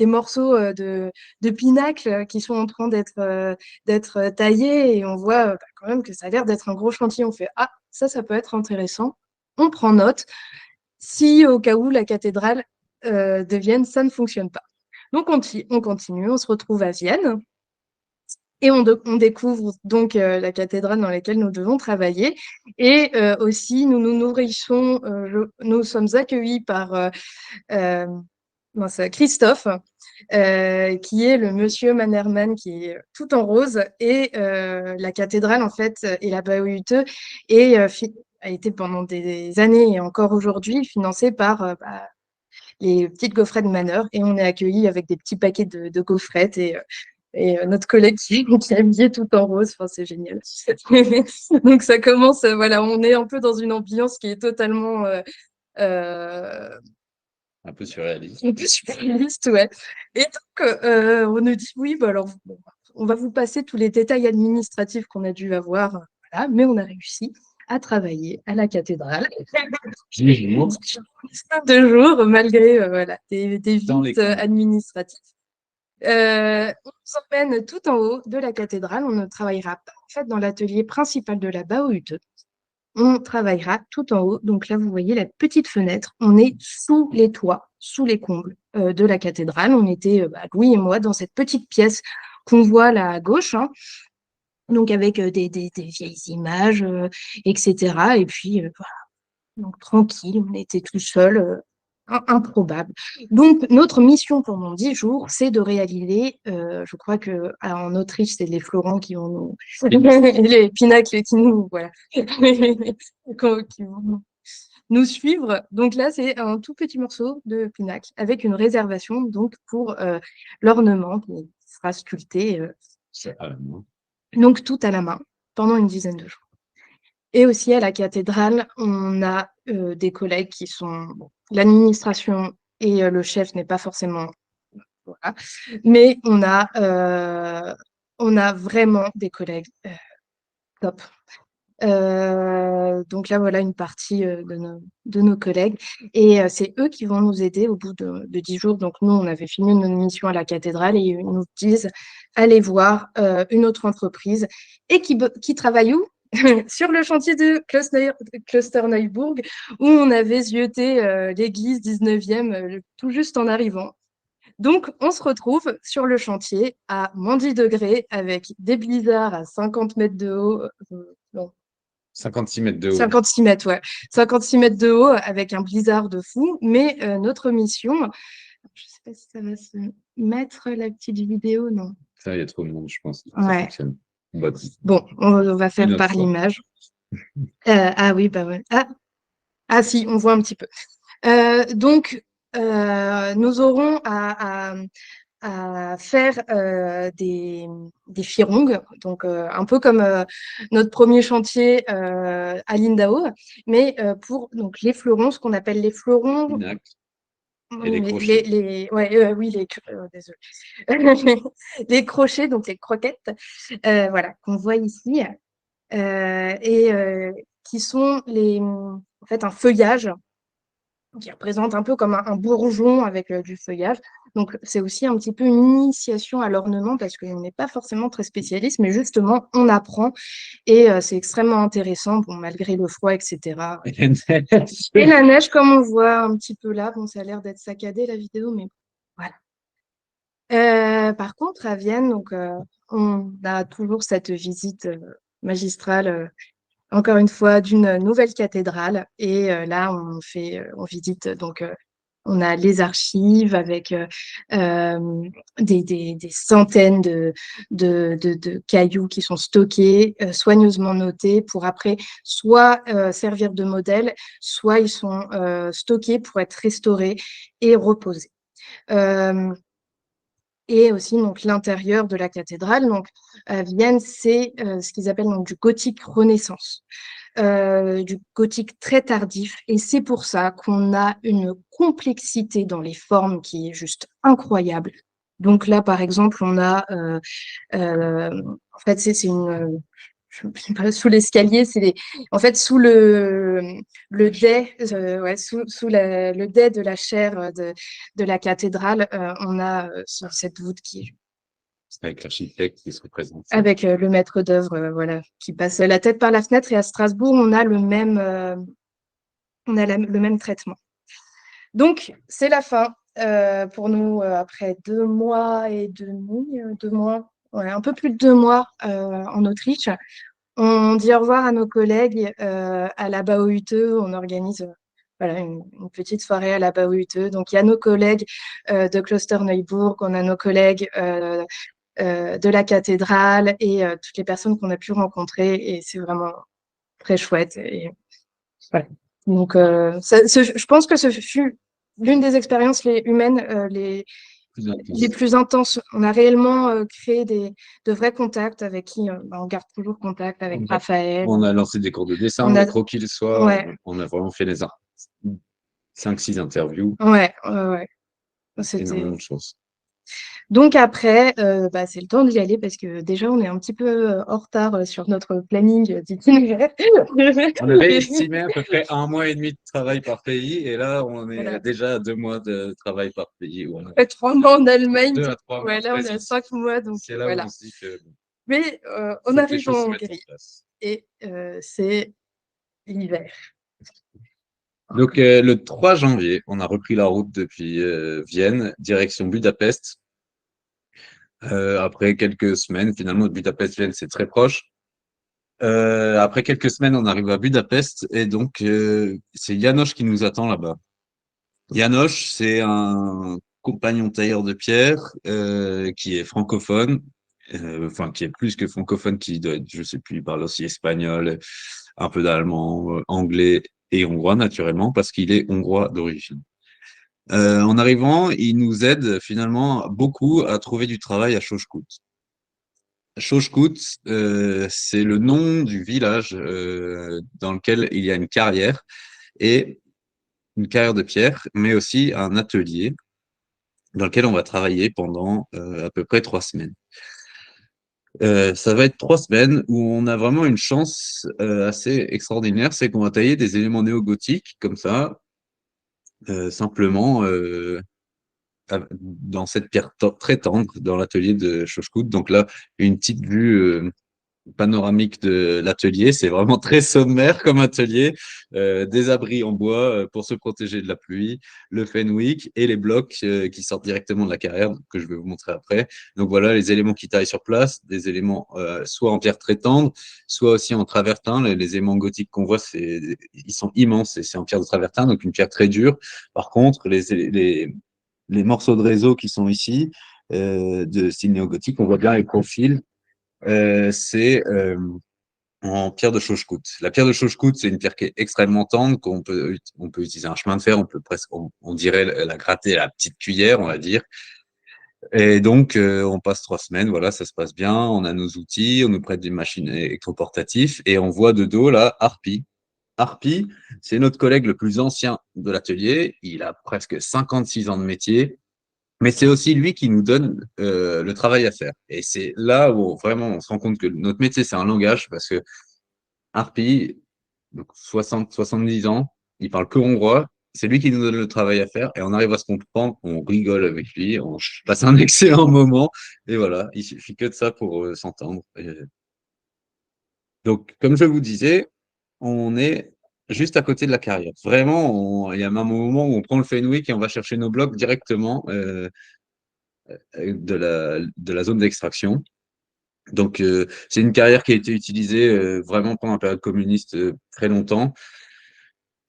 morceaux de pinacle qui sont en train d'être taillés. Et on voit quand même que ça a l'air d'être un gros chantier. On fait « Ah, ça peut être intéressant. » On prend note. Si au cas où la cathédrale de Vienne, ça ne fonctionne pas. Donc on continue, on se retrouve à Vienne et on découvre donc la cathédrale dans laquelle nous devons travailler. Et aussi, nous nous nourrissons, nous sommes accueillis par Christophe, qui est le monsieur Mannermann, qui est tout en rose. Et la cathédrale, en fait, et la Bauhütte a été pendant des années et encore aujourd'hui financée par les petites gaufrettes Manner. Et on est accueillis avec des petits paquets de gaufrettes et notre collègue qui est habillé tout en rose. Enfin, c'est génial. Donc ça commence, voilà, on est un peu dans une ambiance qui est totalement
Un peu surréaliste.
un peu surréaliste, ouais. Et donc, on nous dit, oui, bah alors, bon, on va vous passer tous les détails administratifs qu'on a dû avoir, voilà, mais on a réussi à travailler à la cathédrale.
10 jours.
2 jours, malgré voilà, des
Dans les
vites
camps.
administratives. On nous emmène tout en haut de la cathédrale. On ne travaillera pas en fait dans l'atelier principal de la Bauhütte. On travaillera tout en haut. Donc là, vous voyez la petite fenêtre. On est sous les toits, sous les combles de la cathédrale. On était, Louis et moi, dans cette petite pièce qu'on voit là à gauche, hein. Donc avec des vieilles images, etc. Et puis, voilà. Donc tranquille, on était tout seul, improbable. Donc notre mission pendant 10 jours, c'est de réaliser, je crois qu'en Autriche, c'est les fleurons qui vont nous, les pinacles qui nous, voilà, qui vont nous suivre. Donc là, c'est un tout petit morceau de pinacle avec une réservation donc pour l'ornement qui sera sculpté. Donc tout à la main pendant une dizaine de jours. Et aussi à la cathédrale, on a des collègues qui sont l'administration et le chef n'est pas forcément voilà, mais on a vraiment des collègues top. Donc là voilà une partie de nos collègues et c'est eux qui vont nous aider au bout de 10 jours. Donc nous on avait fini notre mission à la cathédrale et ils nous disent allez voir une autre entreprise et qui travaille où? Sur le chantier de Klosterneuburg, où on avait zioté l'église 19e tout juste en arrivant. Donc, on se retrouve sur le chantier à moins 10 degrés avec des blizzards à 50 mètres de haut. Non,
56 mètres de haut.
56 mètres, ouais. 56 mètres de haut avec un blizzard de fou. Mais notre mission, je ne sais pas si ça va se mettre la petite vidéo, non.
Ça, il y a trop de monde, je pense.
Ouais.
Ça fonctionne.
Bon, on va faire par l'image. Ah oui, bah ouais. Ah si, on voit un petit peu. Donc, nous aurons à faire des firongues, donc un peu comme notre premier chantier à Lindau, mais pour donc, les fleurons, ce qu'on appelle les fleurons.
Pinacle. Et les crochets.
Désolée. Les crochets, donc les croquettes, voilà, qu'on voit ici, et qui sont en fait un feuillage qui représente un peu comme un bourgeon avec du feuillage. Donc, c'est aussi un petit peu une initiation à l'ornement parce qu'on n'est pas forcément très spécialiste, mais justement, on apprend et c'est extrêmement intéressant, bon, malgré le froid, etc. Et la neige, comme on voit un petit peu là, bon, ça a l'air d'être saccadé la vidéo, mais voilà. Par contre, à Vienne, donc, on a toujours cette visite magistrale encore une fois, d'une nouvelle cathédrale. Et là, on visite, donc, on a les archives avec des centaines de cailloux qui sont stockés, soigneusement notés pour après soit servir de modèle, soit ils sont stockés pour être restaurés et reposés. Et aussi donc l'intérieur de la cathédrale. Donc Vienne, c'est ce qu'ils appellent donc du gothique renaissance, du gothique très tardif. Et c'est pour ça qu'on a une complexité dans les formes qui est juste incroyable. Donc là, par exemple, on a, en fait, c'est une, je sais pas, sous l'escalier, en fait, sous le dais, ouais, sous le dais de la chaire de la cathédrale, on a cette voûte
Avec l'architecte qui se représente.
avec le maître d'œuvre, voilà, qui passe la tête par la fenêtre. Et à Strasbourg, on a le même traitement. Donc, c'est la fin pour nous après 2 mois et demi, 2 mois, ouais, un peu plus de 2 mois en Autriche. On dit au revoir à nos collègues à la BAOUTE. On organise voilà, une petite soirée à la BAOUTE. Donc, il y a nos collègues de Klosterneuburg, on a nos collègues de la cathédrale et toutes les personnes qu'on a pu rencontrer. Et c'est vraiment très chouette. Et voilà. Donc, je pense que ce fut l'une des expériences humaines les plus intenses. On a réellement créé de vrais contacts avec qui on garde toujours contact avec Raphaël.
On a lancé des cours de dessin,
On a-
le croquis le soir.
Ouais.
On a vraiment fait 5-6 interviews.
Ouais.
Énormément de choses.
Donc après, c'est le temps d'y aller parce que déjà, on est un petit peu en retard sur notre planning d'itinéraire.
On avait estimé à peu près 1 mois et demi de travail par pays et là, on est
Voilà.
déjà à 2 mois de travail par pays.
On fait 3 mois en Allemagne.
2 à 3 mois.
Ouais, là, on est à 5 mois. Donc,
c'est là
voilà.
où on se dit que
Mais on arrive en Hongrie et c'est l'hiver.
Donc, le 3 janvier, on a repris la route depuis Vienne, direction Budapest. Après quelques semaines, finalement, Budapest-Vienne, c'est très proche. Après quelques semaines, on arrive à Budapest et donc, c'est Janosch qui nous attend là-bas. Janosch, c'est un compagnon tailleur de pierre qui est francophone, enfin, qui est plus que francophone, qui doit être, je sais plus, il parle aussi espagnol, un peu d'allemand, anglais et hongrois, naturellement, parce qu'il est hongrois d'origine. En arrivant, il nous aide finalement beaucoup à trouver du travail à Sjócskút. Sjócskút, c'est le nom du village dans lequel il y a une carrière de pierre, mais aussi un atelier dans lequel on va travailler pendant à peu près 3 semaines. Ça va être 3 semaines où on a vraiment une chance assez extraordinaire, c'est qu'on va tailler des éléments néo-gothiques comme ça, simplement dans cette pierre très tendre dans l'atelier de Sjócskút. Donc là, une petite vue panoramique de l'atelier. C'est vraiment très sommaire comme atelier. Des abris en bois pour se protéger de la pluie, le Fenwick et les blocs qui sortent directement de la carrière que je vais vous montrer après. Donc voilà les éléments qui taillent sur place, des éléments soit en pierre très tendre, soit aussi en travertin. Les éléments gothiques qu'on voit, ils sont immenses et c'est en pierre de travertin, donc une pierre très dure. Par contre, les morceaux de réseau qui sont ici, de style néo-gothique, on voit bien les profils. C'est en pierre de Sjócskút. La pierre de Sjócskút, c'est une pierre qui est extrêmement tendre, on peut utiliser un chemin de fer, on dirait la gratter à la petite cuillère, on va dire. Et donc, on passe 3 semaines, voilà, ça se passe bien, on a nos outils, on nous prête des machines électroportatives et on voit de dos, là, Harpy. Harpy, c'est notre collègue le plus ancien de l'atelier, il a presque 56 ans de métier. Mais c'est aussi lui qui nous donne le travail à faire. Et c'est là où vraiment on se rend compte que notre métier, c'est un langage, parce que Harpy, donc 70 ans, il parle que hongrois, c'est lui qui nous donne le travail à faire, et on arrive à se comprendre, on rigole avec lui, on passe un excellent moment, et voilà, il suffit que de ça pour s'entendre. Donc, comme je vous disais, on est juste à côté de la carrière. Vraiment, il y a même un moment où on prend le Fenwick et on va chercher nos blocs directement de la zone d'extraction. Donc, c'est une carrière qui a été utilisée vraiment pendant la période communiste très longtemps.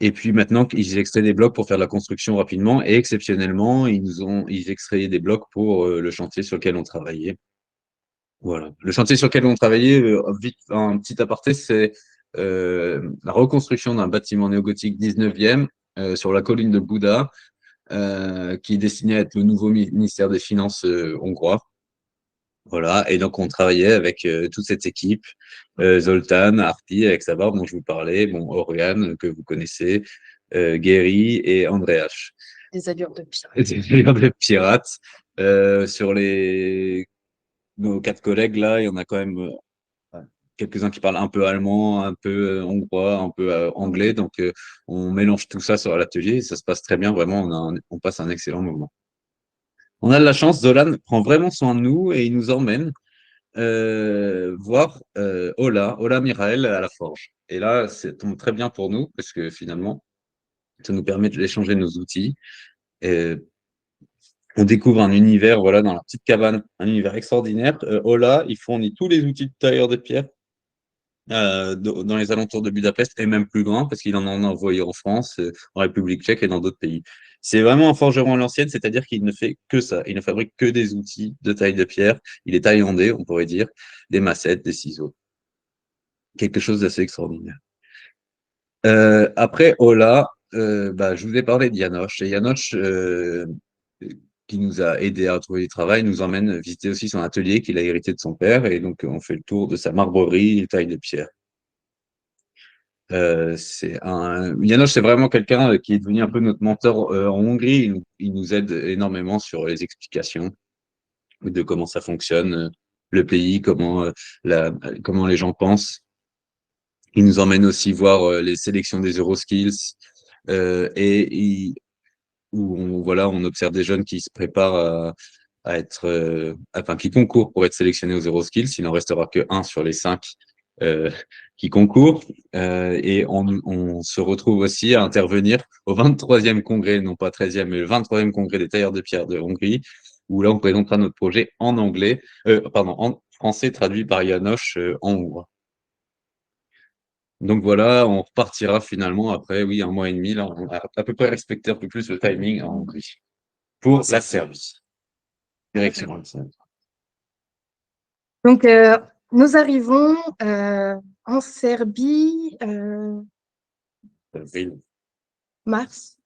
Et puis maintenant, ils extraient des blocs pour faire de la construction rapidement. Et exceptionnellement, ils extrayaient des blocs pour le chantier sur lequel on travaillait. Voilà. Le chantier sur lequel on travaillait, vite, un petit aparté, c'est la reconstruction d'un bâtiment néogothique 19e sur la colline de Bouda, qui est destiné à être le nouveau ministère des Finances hongrois. Voilà, et donc on travaillait avec toute cette équipe, Zoltán, Harpy, avec sa barbe dont je vous parlais, bon, Oriane, que vous connaissez, Guéry et Andreas.
Des allures de pirate.
Des allures de pirates. Sur nos 4 collègues, là, il y en a quand même ouais, quelques-uns qui parlent un peu allemand, un peu hongrois, un peu anglais. Donc, on mélange tout ça sur l'atelier et ça se passe très bien. Vraiment, on passe un excellent moment. On a de la chance, Zolan prend vraiment soin de nous et il nous emmène voir Ola Mirael à la forge. Et là, ça tombe très bien pour nous parce que finalement, ça nous permet d'échanger nos outils. Et on découvre un univers, voilà, dans la petite cabane, un univers extraordinaire. Ola, il fournit tous les outils de tailleur de pierre dans les alentours de Budapest et même plus loin parce qu'il en a envoyé en France, en République tchèque et dans d'autres pays. C'est vraiment un forgeron à l'ancienne, c'est-à-dire qu'il ne fait que ça. Il ne fabrique que des outils de taille de pierre. Il est thaïlandais, on pourrait dire, des massettes, des ciseaux. Quelque chose d'assez extraordinaire. Après Ola, je vous ai parlé de Janosch. Et Janosch, qui nous a aidé à trouver du travail, nous emmène visiter aussi son atelier qu'il a hérité de son père. Et donc, on fait le tour de sa marbrerie et taille de pierre. Janosch, c'est vraiment quelqu'un qui est devenu un peu notre mentor en Hongrie. Il nous aide énormément sur les explications de comment ça fonctionne, le pays, comment les gens pensent. Il nous emmène aussi voir les sélections des Euroskills où on observe des jeunes qui se préparent à être, qui concourent pour être sélectionnés aux Euroskills. Il n'en restera que un sur les 5 qui concourent. Et on se retrouve aussi à intervenir au 23e congrès, non pas 13e, mais le 23e congrès des tailleurs de pierre de Hongrie, où là, on présentera notre projet en anglais, en français traduit par Janosch en hongrois. Donc voilà, on repartira finalement après, oui, 1 mois et demi. Là, on a à peu près respecté un peu plus le timing en Hongrie pour la Serbie. Direction la Serbie.
Donc, nous arrivons en Serbie
Avril.
mars.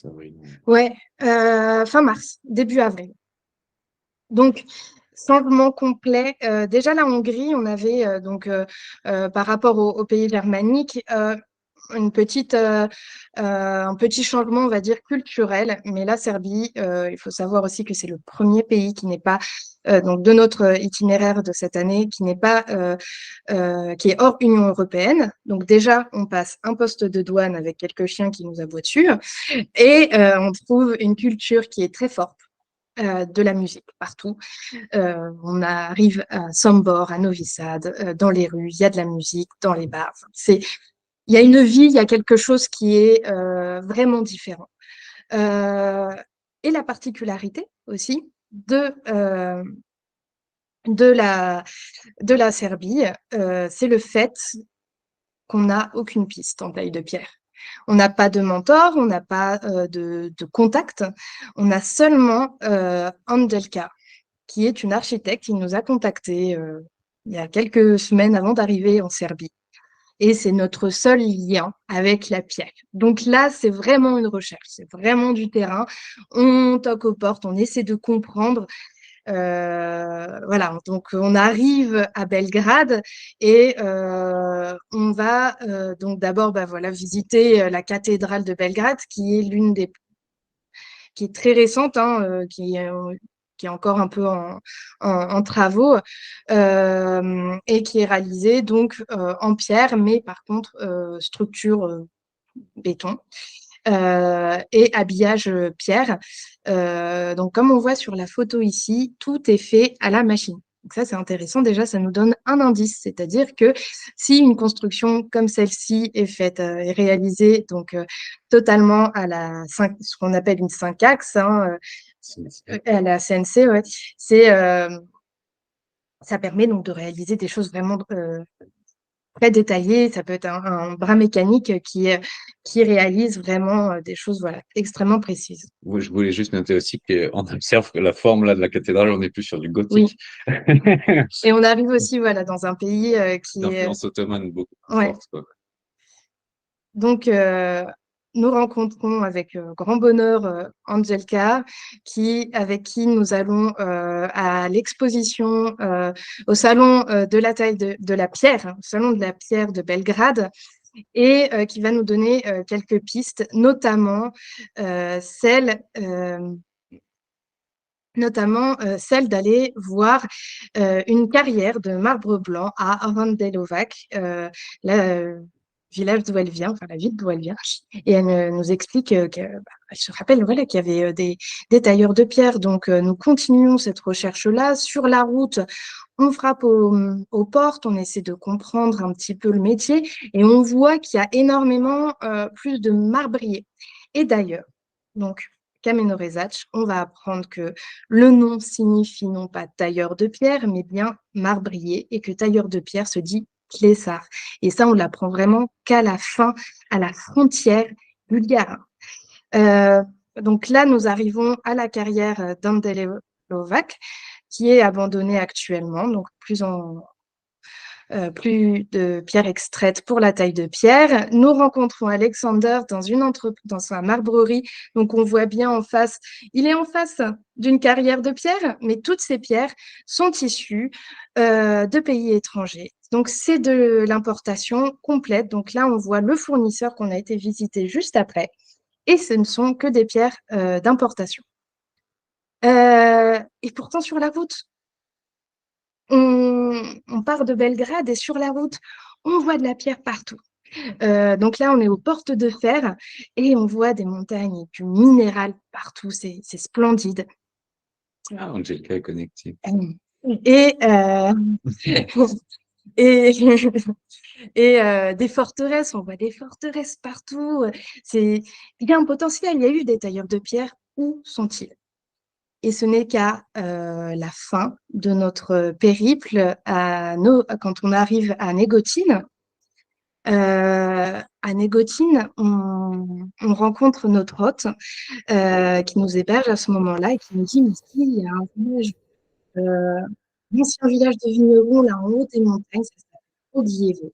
Avril.
Ouais, fin mars, début avril. Donc, changement complet. Déjà, la Hongrie, on avait par rapport aux pays germaniques un petit changement, on va dire, culturel. Mais la Serbie, il faut savoir aussi que c'est le premier pays qui n'est pas, donc de notre itinéraire de cette année, qui est hors Union européenne. Donc déjà, on passe un poste de douane avec quelques chiens qui nous aboient dessus. Et on trouve une culture qui est très forte. De la musique partout. On arrive à Sombor, à Novi Sad, dans les rues, il y a de la musique, dans les bars. Il y a une vie, il y a quelque chose qui est vraiment différent. Et la particularité aussi de la Serbie, c'est le fait qu'on n'a aucune piste en taille de pierre. On n'a pas de mentor, on n'a pas de contact. On a seulement Angelka, qui est une architecte qui nous a contactés il y a quelques semaines avant d'arriver en Serbie. Et c'est notre seul lien avec la pierre. Donc là, c'est vraiment une recherche, c'est vraiment du terrain. On toque aux portes, on essaie de comprendre. Voilà, donc on arrive à Belgrade et on va donc d'abord visiter la cathédrale de Belgrade qui est qui est très récente, hein, qui est encore un peu en travaux et qui est réalisée donc en pierre, mais par contre structure béton. Et habillage pierre. Donc, comme on voit sur la photo ici, tout est fait à la machine. Donc ça, c'est intéressant. Déjà, ça nous donne un indice, c'est-à-dire que si une construction comme celle-ci est faite, est réalisée donc totalement à ce qu'on appelle une 5-axes, hein, à la CNC, ouais, ça permet donc de réaliser des choses vraiment très détaillé. Ça peut être un bras mécanique qui réalise vraiment des choses extrêmement précises.
Oui, je voulais juste noter aussi qu'on observe que la forme là, de la cathédrale, on n'est plus sur du gothique.
Oui. Et on arrive aussi dans un pays qui est…
D'influence ottomane beaucoup plus
Ouais.
forte, quoi.
Donc, nous rencontrons avec grand bonheur Angelka, avec qui nous allons à l'exposition au salon de la taille de la pierre, au salon de la pierre de Belgrade, et qui va nous donner quelques pistes, notamment celle notamment celle d'aller voir une carrière de marbre blanc à Arandelovac, village d'où elle vient, enfin la ville d'où elle vient. Et elle nous explique elle se rappelle voilà, qu'il y avait des tailleurs de pierre. Donc, nous continuons cette recherche-là. Sur la route, on frappe aux portes, on essaie de comprendre un petit peu le métier et on voit qu'il y a énormément plus de marbriers. Et d'ailleurs, donc, Kamenorezac, on va apprendre que le nom signifie non pas tailleur de pierre, mais bien marbrier, et que tailleur de pierre se dit Klessar. Et ça, on l'apprend vraiment qu'à la fin, à la frontière bulgare. Donc là, nous arrivons à la carrière d'Andelelovac, qui est abandonnée actuellement, donc plus de pierres extraites pour la taille de pierre. Nous rencontrons Alexander dans sa marbrerie. Donc, on voit bien en face, il est en face d'une carrière de pierre, mais toutes ces pierres sont issues de pays étrangers. Donc, c'est de l'importation complète. Donc là, on voit le fournisseur qu'on a été visiter juste après. Et ce ne sont que des pierres d'importation. Et pourtant, sur la route, on part de Belgrade et sur la route, on voit de la pierre partout. Donc là, on est aux portes de fer et on voit des montagnes et du minéral partout. C'est splendide.
Ah, Angelica est connectée.
Et, et, des forteresses, on voit des forteresses partout. Il y a un potentiel, il y a eu des tailleurs de pierre. Où sont-ils? Et ce n'est qu'à la fin de notre périple, quand on arrive à Négotine. À Négotine, on rencontre notre hôte qui nous héberge à ce moment-là et qui nous dit, mais ici, il y a un village, un ancien village de vignerons là en haut des montagnes, ça s'appelle Ogievo.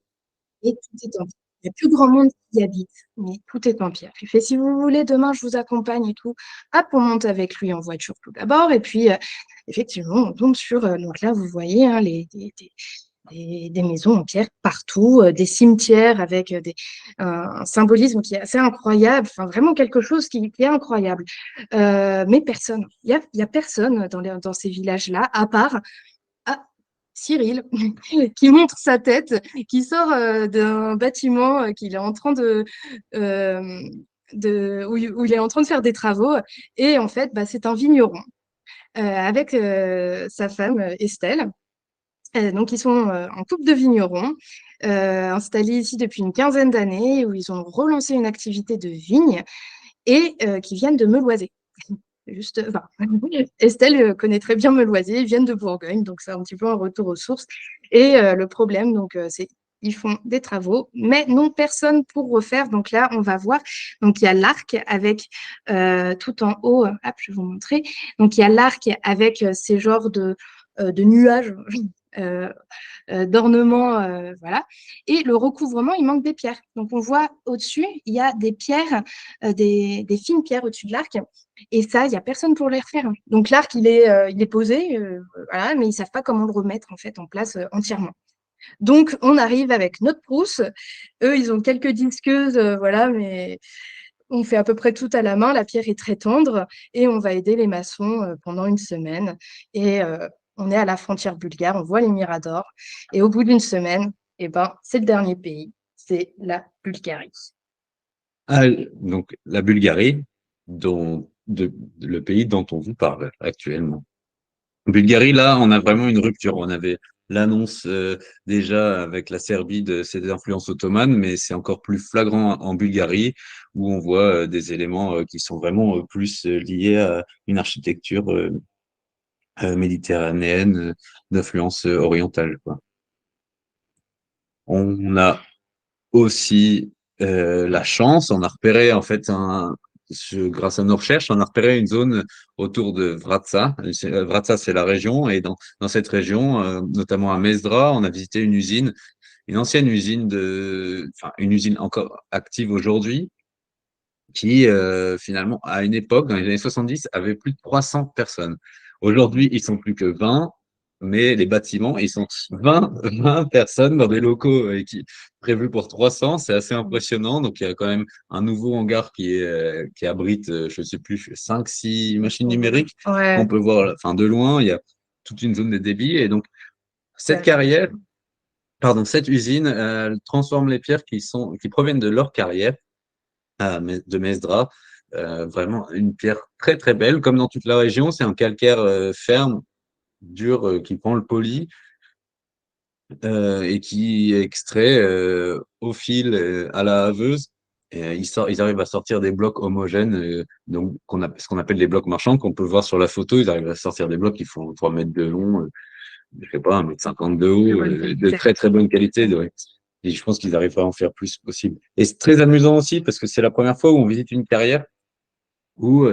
Et tout est en pierre. Il n'y a plus grand monde qui y habite, mais tout est en pierre. Il fait, si vous voulez, demain, je vous accompagne et tout. Hop, on monte avec lui en voiture tout d'abord. Et puis, effectivement, on tombe sur... donc là, vous voyez hein, des maisons en pierre partout, des cimetières avec un symbolisme qui est assez incroyable. Enfin, vraiment quelque chose qui est incroyable. Mais personne. Il y a personne dans ces villages-là, à part... Cyril, qui montre sa tête, qui sort d'un bâtiment qu'il est en train où il est en train de faire des travaux. Et en fait, c'est un vigneron avec sa femme Estelle. Donc, ils sont en couple de vignerons, installés ici depuis une quinzaine d'années, où ils ont relancé une activité de vigne et qui viennent de Meloisé. Estelle connaît très bien Meloisé, ils viennent de Bourgogne, donc c'est un petit peu un retour aux sources. Et le problème, donc, c'est ils font des travaux, mais non personne pour refaire. Donc là, on va voir. Donc il y a l'arc avec tout en haut. Hop, je vais vous montrer. Donc il y a l'arc avec ces genres de nuages. D'ornements, voilà. Et le recouvrement, il manque des pierres. Donc, on voit au-dessus, il y a des pierres, des fines pierres au-dessus de l'arc. Et ça, il n'y a personne pour les refaire. Donc, l'arc, il est posé, voilà, mais ils ne savent pas comment le remettre en fait en place entièrement. Donc, on arrive avec notre Prousse. Eux, ils ont quelques disqueuses, voilà, mais on fait à peu près tout à la main. La pierre est très tendre et on va aider les maçons pendant une semaine. Et on est à la frontière bulgare, on voit les miradors. Et au bout d'une semaine, c'est le dernier pays, c'est la Bulgarie.
Ah, donc, la Bulgarie, le pays dont on vous parle actuellement. En Bulgarie, là, on a vraiment une rupture. On avait l'annonce déjà avec la Serbie de ses influences ottomanes, mais c'est encore plus flagrant en Bulgarie, où on voit des éléments qui sont vraiment plus liés à une architecture méditerranéenne d'influence orientale, quoi. On a aussi la chance, on a repéré en fait grâce à nos recherches, on a repéré une zone autour de Vratsa. Vratsa, c'est la région, et dans cette région, notamment à Mezdra, on a visité une ancienne usine enfin une usine encore active aujourd'hui, qui finalement à une époque, dans les années 70, avait plus de 300 personnes. Aujourd'hui, ils sont plus que 20. mais les bâtiments, ils sont 20 personnes dans des locaux prévus pour 300. C'est assez impressionnant. Donc, il y a quand même un nouveau hangar qui abrite, je sais plus, 5, 6 machines numériques
Ouais,
qu'on peut voir, enfin, de loin. Il y a toute une zone de débit. Et donc, cette
ouais.
carrière, pardon, cette usine, elle transforme les pierres qui proviennent de leur carrière, de Mesdra. Vraiment une pierre très, très belle. Comme dans toute la région, c'est un calcaire ferme, dur, qui prend le poli et qui est extrait au fil à la haveuse. Et, ils arrivent à sortir des blocs homogènes, donc ce qu'on appelle les blocs marchands, qu'on peut voir sur la photo. Ils arrivent à sortir des blocs qui font 3 mètres de long, je sais pas, 1,50 m de haut, de très très bonne qualité. Et je pense qu'ils arriveraient à en faire plus possible. Et c'est très amusant aussi parce que c'est la première fois où on visite une carrière où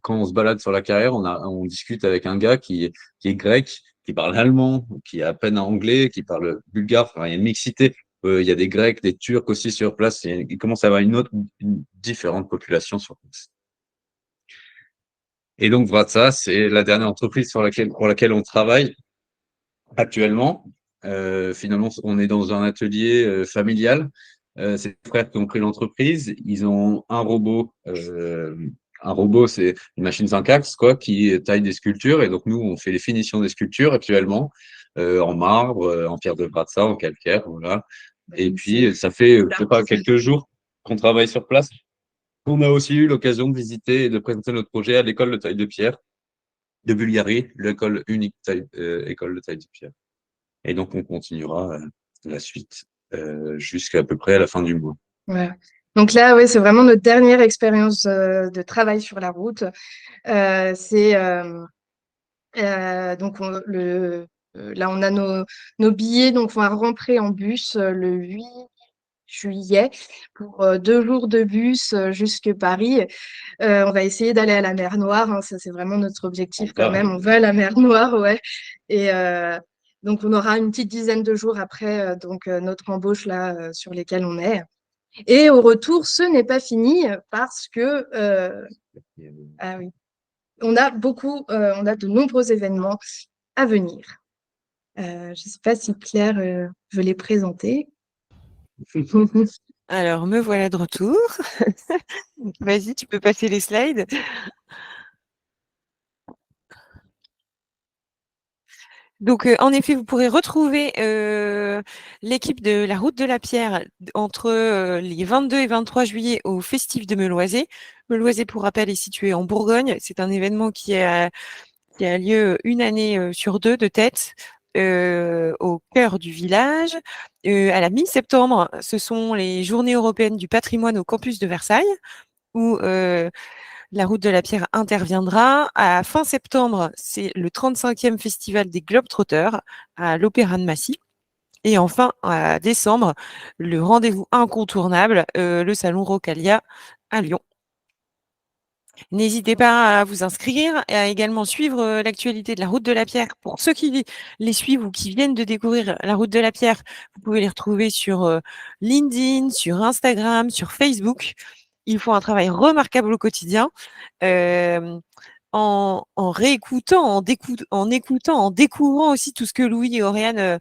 quand on se balade sur la carrière, on discute avec un gars qui est grec, qui parle allemand, qui est à peine anglais, qui parle bulgare. Enfin, il y a une mixité. Il y a des Grecs, des Turcs aussi sur place. Il commence à y avoir une différente population sur place. Et donc, Vratsa, c'est la dernière entreprise pour laquelle on travaille actuellement. Finalement, on est dans un atelier familial. C'est des frères qui ont pris l'entreprise. Ils ont un robot. Un robot, c'est une machine Syncax, quoi, qui taille des sculptures. Et donc, nous, on fait les finitions des sculptures actuellement, en marbre, en pierre de Vratsa, en calcaire, voilà. Et puis, ça fait, je sais pas, quelques jours qu'on travaille sur place. On a aussi eu l'occasion de visiter et de présenter notre projet à l'école de taille de pierre de Bulgarie, l'école unique école de taille de pierre. Et donc, on continuera la suite jusqu'à peu près à la fin du mois.
Ouais. Donc là, ouais, c'est vraiment notre dernière expérience de travail sur la route. C'est donc là, on a nos billets, donc on va rentrer en bus le 8 juillet pour 2 jours de bus jusque Paris. On va essayer d'aller à la mer Noire, hein, ça c'est vraiment notre objectif quand même. On va à la mer Noire, ouais. Et donc on aura une petite dizaine de jours après notre embauche là sur lesquels on est. Et au retour, ce n'est pas fini parce que ah oui, on a de nombreux événements à venir. Je ne sais pas si Claire veut les présenter.
Alors, me voilà de retour. Vas-y, tu peux passer les slides. Donc, en effet, vous pourrez retrouver l'équipe de la Route de la Pierre entre les 22 et 23 juillet au Festif de Meloisé. Meloisé, pour rappel, est situé en Bourgogne. C'est un événement qui a lieu une année sur deux de tête au cœur du village. À la mi-septembre, ce sont les Journées européennes du patrimoine au campus de Versailles, où la Route de la Pierre interviendra. À fin septembre, c'est le 35e Festival des Globetrotters à l'Opéra de Massy. Et enfin, à décembre, le rendez-vous incontournable, le Salon Rocalia à Lyon. N'hésitez pas à vous inscrire et à également suivre l'actualité de la Route de la Pierre. Pour ceux qui les suivent ou qui viennent de découvrir la Route de la Pierre, vous pouvez les retrouver sur LinkedIn, sur Instagram, sur Facebook. Ils font un travail remarquable au quotidien. En réécoutant, en écoutant, en découvrant aussi tout ce que Louis et Oriane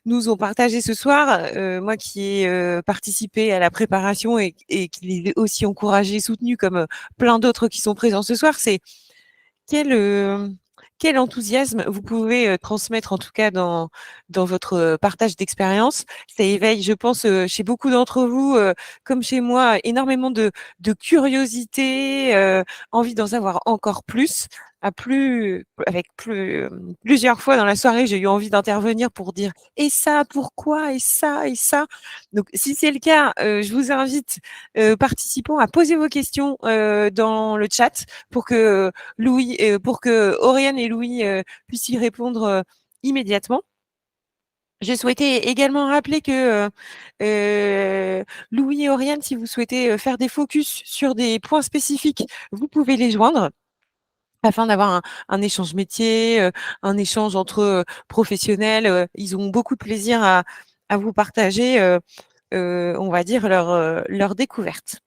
nous ont partagé ce soir. Moi qui ai participé à la préparation et qui les ai aussi encouragés, soutenus comme plein d'autres qui sont présents ce soir, c'est quel quel enthousiasme vous pouvez transmettre en tout cas dans votre partage d'expérience. Ça éveille, je pense, chez beaucoup d'entre vous, comme chez moi, énormément de curiosité, envie d'en savoir encore plus. Plusieurs fois dans la soirée, j'ai eu envie d'intervenir pour dire: «Et ça, pourquoi? Et ça et ça?» Donc si c'est le cas, je vous invite, participants, à poser vos questions, dans le chat pour que pour que Oriane et Louis puissent y répondre immédiatement. Je souhaitais également rappeler que Louis et Oriane, si vous souhaitez faire des focus sur des points spécifiques, vous pouvez les joindre afin d'avoir un échange métier, un échange entre professionnels. Ils ont beaucoup de plaisir à vous partager, on va dire, leur découverte.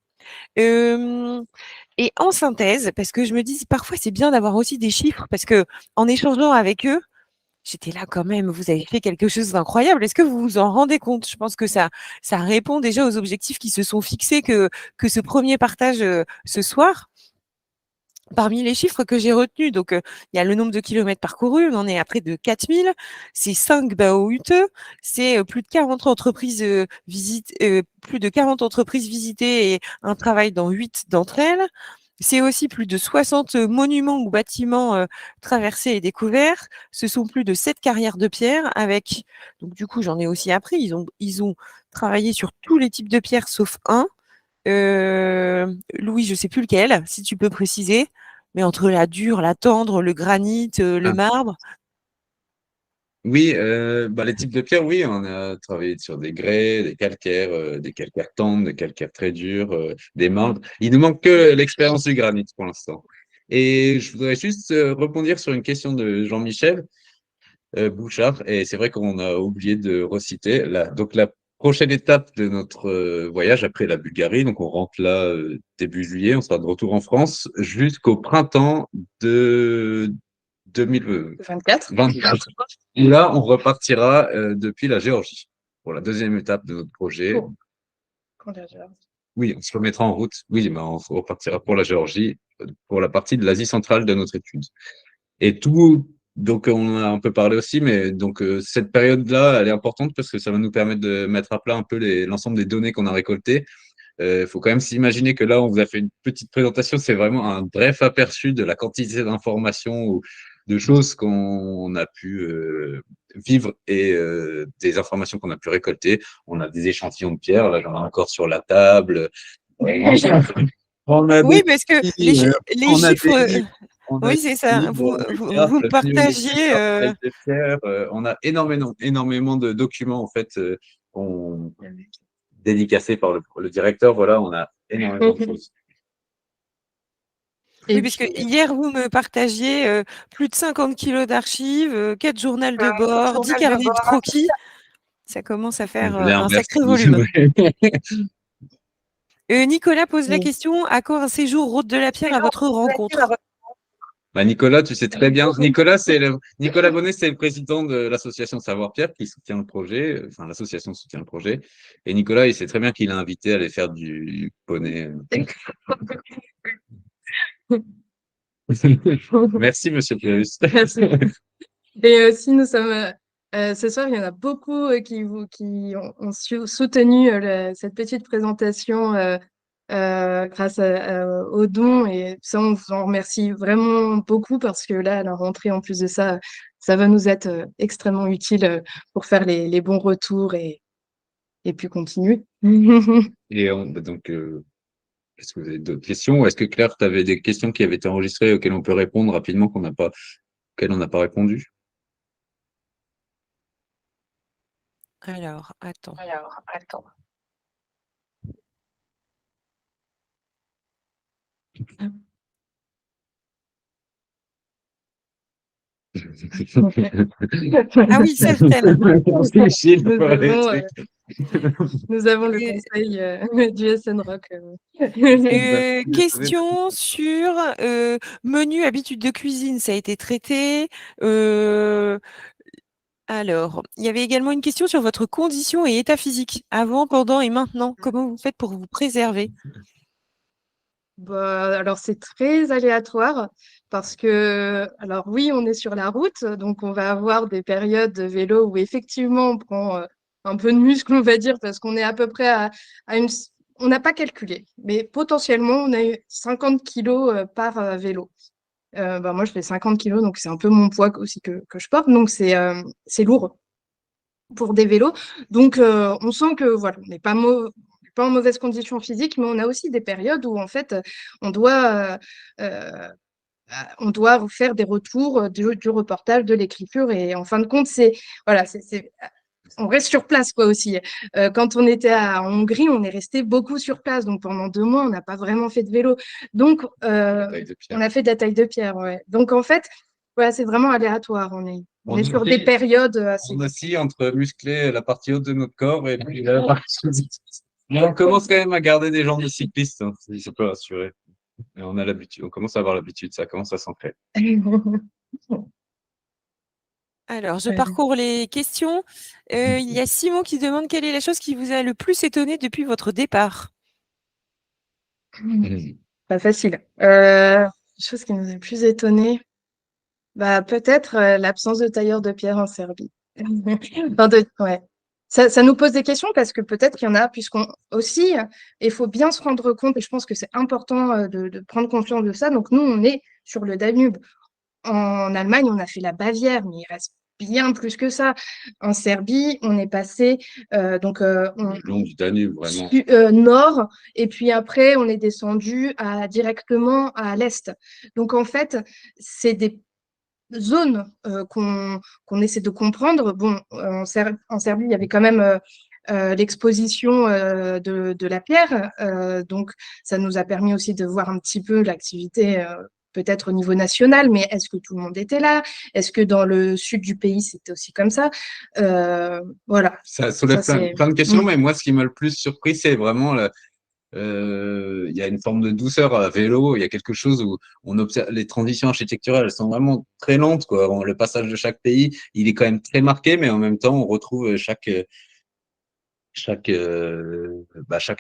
Et en synthèse, parce que je me dis parfois c'est bien d'avoir aussi des chiffres, parce que en échangeant avec eux, j'étais là quand même, vous avez fait quelque chose d'incroyable. Est-ce que vous vous en rendez compte? Je pense que ça répond déjà aux objectifs qui se sont fixés que ce premier partage ce soir. Parmi les chiffres que j'ai retenus, donc il y a le nombre de kilomètres parcourus, on en est à près de 4000, c'est 5 BAO-UTE, c'est plus de 40 entreprises plus de 40 entreprises visitées et un travail dans 8 d'entre elles. C'est aussi plus de 60 monuments ou bâtiments traversés et découverts. Ce sont plus de 7 carrières de pierre avec, donc du coup j'en ai aussi appris, ils ont travaillé sur tous les types de pierres sauf un. Louis, je sais plus lequel, si tu peux préciser, mais entre la dure, la tendre, le granit, le
Ah.
marbre.
Oui, les types de pierres, oui, on a travaillé sur des grès, des calcaires tendres, des calcaires très durs, des marbres. Il nous manque que l'expérience du granit pour l'instant. Et je voudrais juste rebondir sur une question de Jean-Michel Bouchard. Et c'est vrai qu'on a oublié de reciter. Donc la prochaine étape de notre voyage après la Bulgarie, donc on rentre là début juillet, on sera de retour en France jusqu'au printemps de
24.
2024. Et là, on repartira depuis la Géorgie pour la deuxième étape de notre projet. Oui, on se remettra en route. Oui, mais on repartira pour la Géorgie, pour la partie de l'Asie centrale de notre étude. Et tout, donc on a un peu parlé aussi, mais donc cette période-là, elle est importante parce que ça va nous permettre de mettre à plat un peu l'ensemble des données qu'on a récoltées. Il faut quand même s'imaginer que là, on vous a fait une petite présentation, c'est vraiment un bref aperçu de la quantité d'informations ou de choses qu'on a pu vivre et des informations qu'on a pu récolter. On a des échantillons de pierre, là j'en ai encore sur la table. On a
Oui,
des
parce que
petits,
les
on a des
chiffres,
livres, on a
oui,
des
c'est ça.
livres
Vous me
le pneumétrie
partagiez.
par taille de pierre. On a énormément de documents en fait qu'on dédicacés par le directeur. Voilà, on a énormément de choses.
Oui, parce que hier, vous me partagiez plus de 50 kilos d'archives, 4 journaux de bord, 10 carnets de croquis. Ça commence à faire
Bien,
un
merci.
sacré volume. Nicolas pose la question, à quand un séjour Route de la Pierre à votre rencontre?
Nicolas, tu sais très bien. Nicolas Bonnet, c'est le président de l'association Savoir-Pierre qui soutient le projet. Enfin, l'association soutient le projet. Et Nicolas, il sait très bien qu'il a invité à aller faire du poney. Merci, monsieur Pérus.
Merci. Et aussi, nous sommes ce soir, il y en a beaucoup qui ont soutenu cette petite présentation grâce aux dons. Et ça, on vous en remercie vraiment beaucoup parce que là, à la rentrée, en plus de ça, ça va nous être extrêmement utile pour faire les bons retours et puis continuer.
Et donc, est-ce que vous avez d'autres questions? Ou est-ce que Claire, tu avais des questions qui avaient été enregistrées auxquelles on peut répondre rapidement, auxquelles on n'a pas répondu?
Alors, attends. Ah oui, certaines.
Nous avons le conseil du SNRock.
Question sur menu, habitudes de cuisine, ça a été traité. Alors, il y avait également une question sur votre condition et état physique, avant, pendant et maintenant. Comment vous faites pour vous préserver?
Alors, c'est très aléatoire parce que, alors oui, on est sur la route, donc on va avoir des périodes de vélo où effectivement on prend un peu de muscle, on va dire, parce qu'on est à peu près à une. On n'a pas calculé, mais potentiellement, on a eu 50 kilos par vélo. Moi, je fais 50 kilos, donc c'est un peu mon poids aussi que je porte, donc c'est lourd pour des vélos. Donc, on sent que voilà, on n'est pas en mauvaise condition physique, mais on a aussi des périodes où en fait, on doit, on doit faire des retours du reportage, de l'écriture, et en fin de compte, voilà, on reste sur place quoi aussi. Quand on était en Hongrie, on est resté beaucoup sur place, donc pendant 2 mois, on n'a pas vraiment fait de vélo. Donc, on a fait de la taille de pierre. Ouais. Donc en fait, voilà, c'est vraiment aléatoire. On est sur des périodes assez.
On oscille entre muscler la partie haute de notre corps et puis la partie. Mais on commence quand même à garder des jambes de cyclistes, hein, si ça peut rassurer. Et on a l'habitude, on commence à avoir l'habitude, ça commence à s'ancrer.
Alors, je parcours les questions. Il y a Simon qui demande quelle est la chose qui vous a le plus étonné depuis votre départ?
Pas facile. Chose qui nous a le plus étonné, bah, peut-être l'absence de tailleurs de pierre en Serbie. Enfin, ouais. Ça nous pose des questions parce que peut-être qu'il y en a, puisqu'on aussi, il faut bien se rendre compte, et je pense que c'est important de prendre conscience de ça. Donc, nous, on est sur le Danube. En Allemagne, on a fait la Bavière, mais il reste bien plus que ça. En Serbie, on est passé
Le long du Danube, vraiment.
nord, et puis après, on est descendu directement à l'est. Donc, en fait, c'est des zones qu'on essaie de comprendre. Bon, en Serbie, il y avait quand même l'exposition de la pierre, donc ça nous a permis aussi de voir un petit peu l'activité peut-être au niveau national, mais est-ce que tout le monde était là? Est-ce que dans le sud du pays, c'était aussi comme ça? Voilà.
Ça soulève
Ça,
plein de questions,
Mm.
mais moi, ce qui m'a le plus surpris, c'est vraiment il y a une forme de douceur à vélo. Il y a quelque chose où on observe les transitions architecturales, elles sont vraiment très lentes, quoi. Le passage de chaque pays, il est quand même très marqué, mais en même temps, on retrouve chaque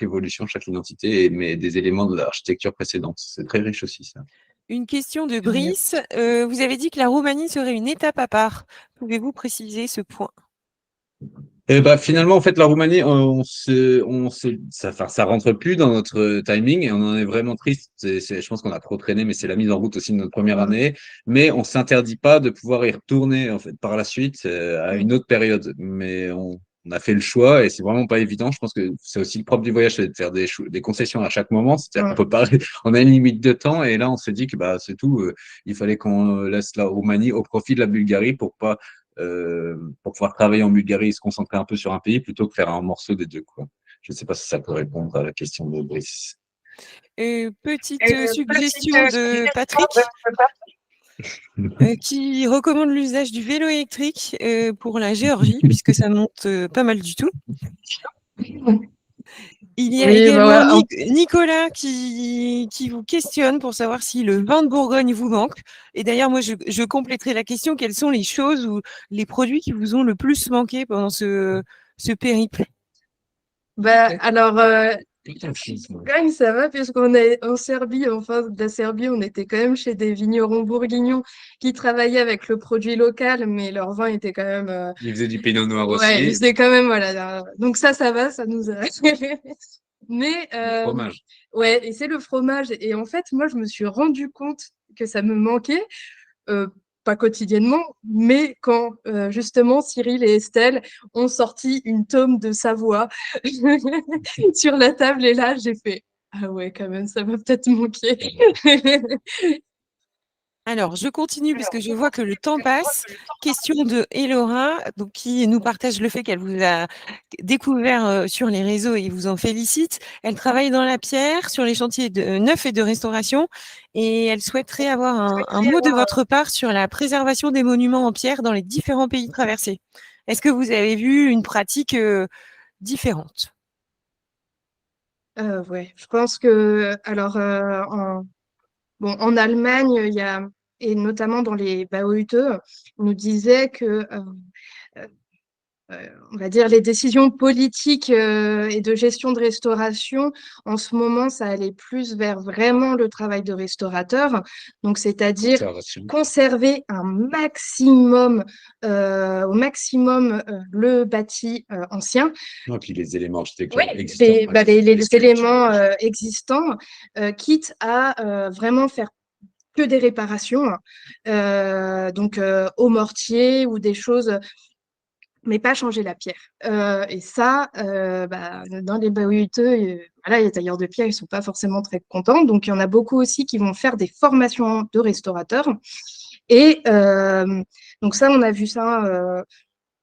évolution, chaque identité, mais des éléments de l'architecture précédente. C'est très riche aussi, ça.
Une question de Brice. Vous avez dit que la Roumanie serait une étape à part. Pouvez-vous préciser ce point?
Et bah, finalement, en fait, la Roumanie, ça rentre plus dans notre timing et on en est vraiment triste. Je pense qu'on a trop traîné, mais c'est la mise en route aussi de notre première année. Mais on s'interdit pas de pouvoir y retourner, en fait, par la suite, à une autre période. Mais on a fait le choix et c'est vraiment pas évident. Je pense que c'est aussi le propre du voyage, c'est de faire des concessions à chaque moment. C'est-à-dire qu'on peut pas, on a une limite de temps et là, on s'est dit que, bah, c'est tout. Il fallait qu'on laisse la Roumanie au profit de la Bulgarie pour pouvoir travailler en Bulgarie et se concentrer un peu sur un pays plutôt que faire un morceau des deux, quoi. Je ne sais pas si ça peut répondre à la question de Brice.
Petite suggestion de Patrick qui recommande l'usage du vélo électrique pour la Géorgie, puisque ça monte pas mal du tout. Il y a également Nicolas qui vous questionne pour savoir si le vin de Bourgogne vous manque. Et d'ailleurs, moi, je compléterai la question. Quelles sont les choses ou les produits qui vous ont le plus manqué pendant ce périple?
Alors, Bourgogne, ça va, puisqu'on est en Serbie, en face de la Serbie, on était quand même chez des vignerons bourguignons qui travaillaient avec le produit local, mais leur vin était quand même.
Il faisait du pinot noir
Ouais,
aussi.
c'était quand même, voilà. Donc ça va, ça nous a. Mais,
Fromage.
ouais, et c'est le fromage. Et en fait, moi, je me suis rendu compte que ça me manquait. Pas quotidiennement, mais quand justement Cyril et Estelle ont sorti une tome de Savoie sur la table, et là j'ai fait ah ouais, quand même, ça va peut-être manquer.
Alors, je continue parce que je vois que le temps passe. Question de Elora, donc, qui nous partage le fait qu'elle vous a découvert sur les réseaux et vous en félicite. Elle travaille dans la pierre sur les chantiers de neuf et de restauration et elle souhaiterait avoir un mot de votre part sur la préservation des monuments en pierre dans les différents pays traversés. Est-ce que vous avez vu une pratique différente?
Ouais, je pense que alors en Allemagne, il y a et notamment dans les Bauhütte, on nous disait que on va dire les décisions politiques et de gestion de restauration, en ce moment, ça allait plus vers vraiment le travail de restaurateur. Donc, c'est-à-dire conserver un maximum, au maximum le bâti ancien.
Et puis les éléments architecturaux existants.
Les éléments existants, quitte à vraiment faire que des réparations, donc au mortier ou des choses, mais pas changer la pierre. Et ça, dans les Bauhütte, voilà, les tailleurs de pierre, ils sont pas forcément très contents. Donc, il y en a beaucoup aussi qui vont faire des formations de restaurateurs. Et donc ça, on a vu ça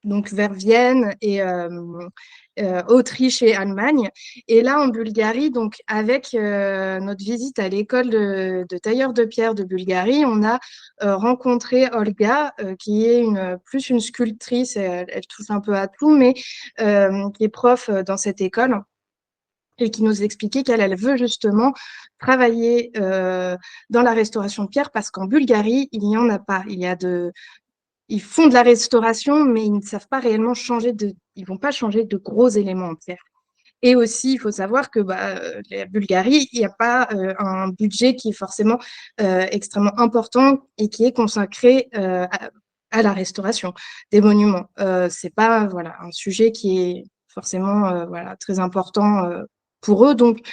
donc vers Vienne et Autriche et Allemagne. Et là, en Bulgarie, donc avec notre visite à l'école de tailleurs de pierre de Bulgarie, on a rencontré Olga, qui est plus une sculptrice, elle touche un peu à tout, mais qui est prof dans cette école. et qui nous expliquait qu'elle veut justement travailler dans la restauration de pierre parce qu'en Bulgarie, il n'y en a pas. Ils font de la restauration, mais ils ne savent pas réellement ils vont pas changer de gros éléments en pierre. Et aussi, il faut savoir que la Bulgarie, il n'y a pas un budget qui est forcément extrêmement important et qui est consacré à la restauration des monuments. C'est pas un sujet qui est forcément très important pour eux. Donc,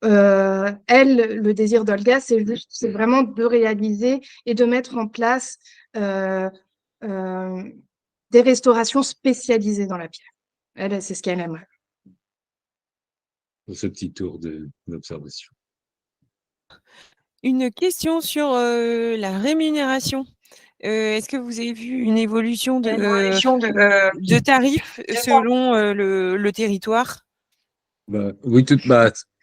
le désir d'Olga, c'est vraiment de réaliser et de mettre en place des restaurations spécialisées dans la pierre. Elle, c'est ce qu'elle aimerait.
Pour ce petit tour d'observation.
Une question sur la rémunération. Est-ce que vous avez vu une évolution de tarifs selon le territoire?
Oui,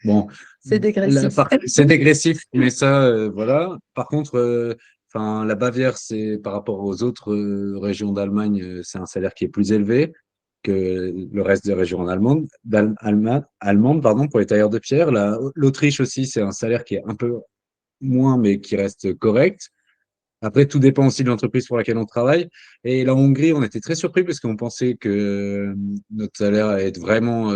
bon,
C'est dégressif.
c'est dégressif, mais ça, voilà. Par contre, la Bavière, c'est par rapport aux autres régions d'Allemagne, c'est un salaire qui est plus élevé que le reste des régions allemandes, pardon, pour les tailleurs de pierre. L'Autriche aussi, c'est un salaire qui est un peu moins, mais qui reste correct. Après, tout dépend aussi de l'entreprise pour laquelle on travaille. Et la Hongrie, on était très surpris parce qu'on pensait que notre salaire allait être vraiment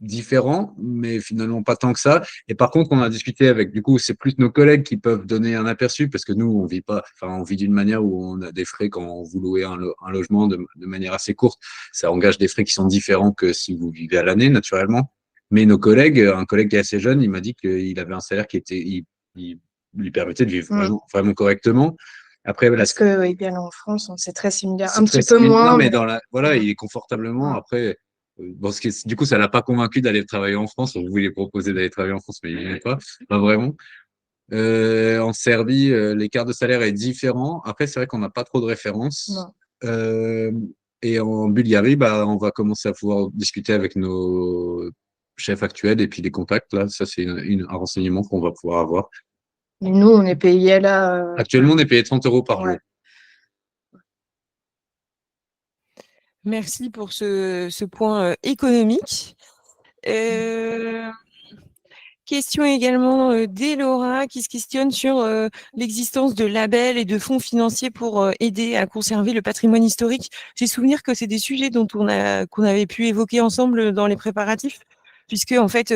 différent, mais finalement pas tant que ça. Et par contre, on a discuté avec, du coup, c'est plus nos collègues qui peuvent donner un aperçu parce que nous, on vit pas, on vit d'une manière où on a des frais quand vous louez un logement de manière assez courte. Ça engage des frais qui sont différents que si vous vivez à l'année, naturellement. Mais nos collègues, un collègue qui est assez jeune, il m'a dit qu'il avait un salaire il lui permettait de vivre vraiment correctement. Après,
parce que bien en France, c'est très similaire,
c'est
un
très
petit peu
similaire,
moins.
mais voilà, il est confortablement. Après, bon, du coup, ça l'a pas convaincu d'aller travailler en France. On voulait proposer d'aller travailler en France, mais il n'est pas vraiment. En Serbie, l'écart de salaire est différent. Après, c'est vrai qu'on n'a pas trop de références. Et en Bulgarie, on va commencer à pouvoir discuter avec nos chefs actuels et puis les contacts. Là, ça, c'est un renseignement qu'on va pouvoir avoir.
Et nous, on est payé là.
Actuellement, on est payé 30 € par jour.
Merci pour ce point économique. Question également d'Elora qui se questionne sur l'existence de labels et de fonds financiers pour aider à conserver le patrimoine historique. J'ai souvenir que c'est des sujets qu'on avait pu évoquer ensemble dans les préparatifs, puisque en fait,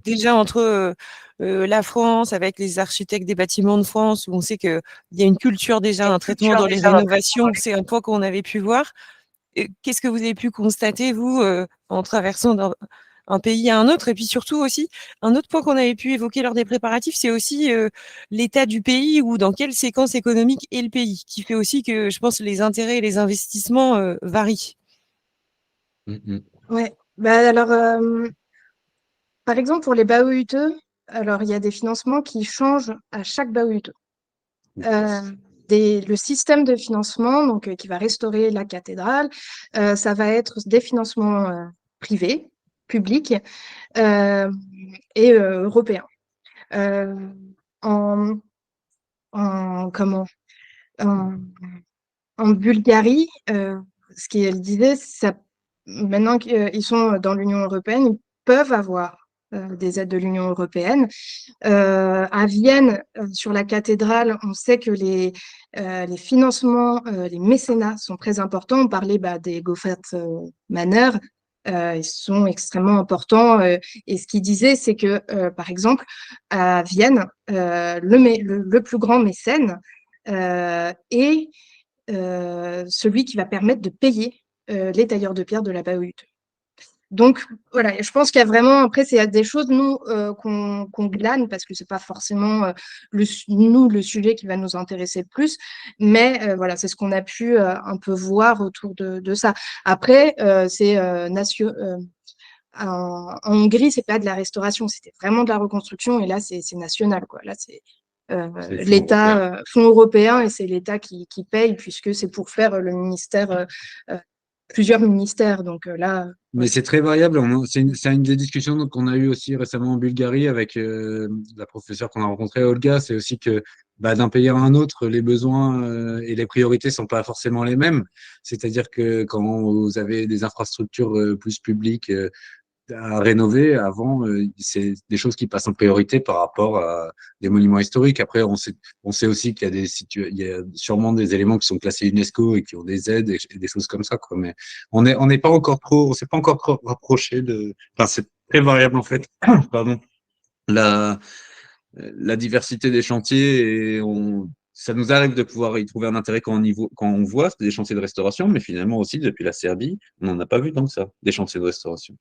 déjà entre la France, avec les architectes des bâtiments de France, où on sait qu'il y a une culture déjà, un traitement dans les rénovations, c'est un point qu'on avait pu voir. Qu'est-ce que vous avez pu constater, vous, en traversant d'un pays à un autre? Et puis surtout aussi, un autre point qu'on avait pu évoquer lors des préparatifs, c'est aussi l'état du pays ou dans quelle séquence économique est le pays, qui fait aussi que, je pense, les intérêts et les investissements varient.
Oui, alors, par exemple, pour les BAO-UTE, alors il y a des financements qui changent à chaque BAO-UTE. Le système de financement donc, qui va restaurer la cathédrale, ça va être des financements privés, publics et européens. En Bulgarie, ce qu'elle disait, maintenant qu'ils sont dans l'Union européenne, ils peuvent avoir des aides de l'Union européenne. À Vienne, sur la cathédrale, on sait que les financements, les mécénats sont très importants. On parlait des Goffert Manor, ils sont extrêmement importants. Et ce qu'il disait, c'est que, par exemple, à Vienne, le plus grand mécène est celui qui va permettre de payer les tailleurs de pierre de la BAO-UTE. Donc, voilà, je pense qu'il y a vraiment, après, c'est des choses, nous, qu'on glane, parce que c'est pas forcément, le sujet qui va nous intéresser le plus, mais voilà, c'est ce qu'on a pu un peu voir autour de ça. Après, en Hongrie, c'est pas de la restauration, c'était vraiment de la reconstruction, et là, c'est national, quoi. Là, c'est l'État, fonds européens, et c'est l'État qui paye, puisque c'est pour faire le ministère, plusieurs ministères. Donc là.
Mais c'est très variable. C'est une des discussions qu'on a eues aussi récemment en Bulgarie avec la professeure qu'on a rencontrée, Olga. C'est aussi que d'un pays à un autre, les besoins et les priorités sont pas forcément les mêmes. C'est-à-dire que quand vous avez des infrastructures plus publiques, à rénover. Avant, c'est des choses qui passent en priorité par rapport à des monuments historiques. Après, on sait aussi qu'il y a il y a sûrement des éléments qui sont classés UNESCO et qui ont des aides et des choses comme ça, quoi. Mais on n'est pas encore trop, on s'est pas encore trop rapproché de, enfin, c'est très variable, en fait. Pardon. La, la diversité des chantiers et ça nous arrive de pouvoir y trouver un intérêt quand on voit des chantiers de restauration, mais finalement aussi, depuis la Serbie, on n'en a pas vu tant que ça, des chantiers de restauration.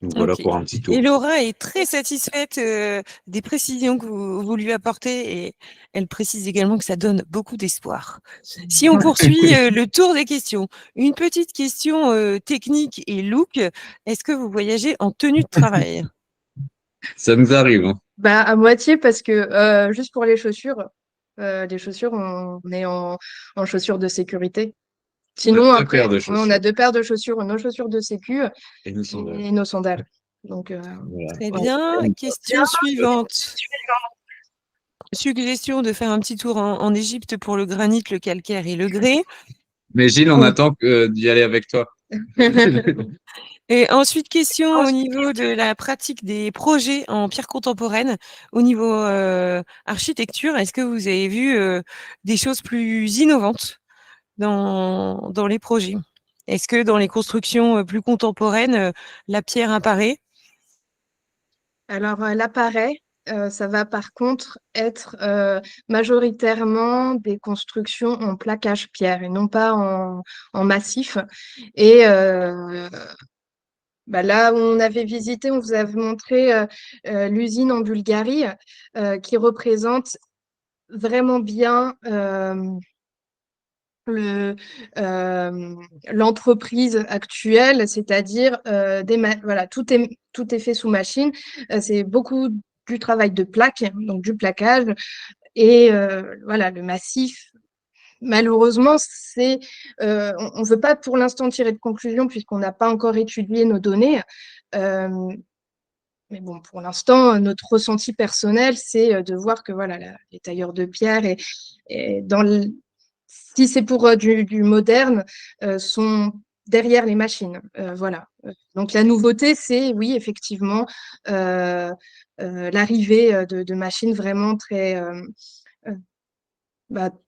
Donc voilà
OK.
pour un petit
Et
tour.
Laura est très satisfaite, des précisions que vous lui apportez et elle précise également que ça donne beaucoup d'espoir. Si on poursuit, le tour des questions, une petite question, technique et look, est-ce que vous voyagez en tenue de travail?
Ça nous arrive, hein.
Bah, à moitié parce que juste pour les chaussures, on est en chaussures de sécurité.
On a
Sinon,
deux paires
après,
de
ouais, on a
chaussures
2 paires de chaussures, nos chaussures de sécu
et nous sandales.
et nos sandales. Donc,
Voilà.
Très bien. Question suivante. Suggestion de faire un petit tour en Égypte pour le granit, le calcaire et le grès.
Mais Gilles, on
Oui.
attend d'y aller avec toi.
Et ensuite, question au niveau de la pratique des projets en pierre contemporaine, au niveau architecture, est-ce que vous avez vu des choses plus innovantes dans les projets? Est-ce que dans les constructions plus contemporaines, la pierre apparaît?
Alors, l'appareil, ça va par contre être majoritairement des constructions en plaquage pierre et non pas en massif. Et bah, là où on avait visité, on vous avait montré l'usine en Bulgarie qui représente vraiment bien le, l'entreprise actuelle, c'est-à-dire voilà, tout est fait sous machine. C'est beaucoup du travail de plaque, donc du plaquage. Et voilà, le massif, malheureusement, on ne veut pas pour l'instant tirer de conclusion puisqu'on n'a pas encore étudié nos données. Euh, mais bon, pour l'instant, notre ressenti personnel, c'est de voir que voilà, les tailleurs de pierre et si c'est pour du moderne, sont derrière les machines. Voilà. Donc la nouveauté, c'est oui, effectivement, l'arrivée de machines vraiment euh,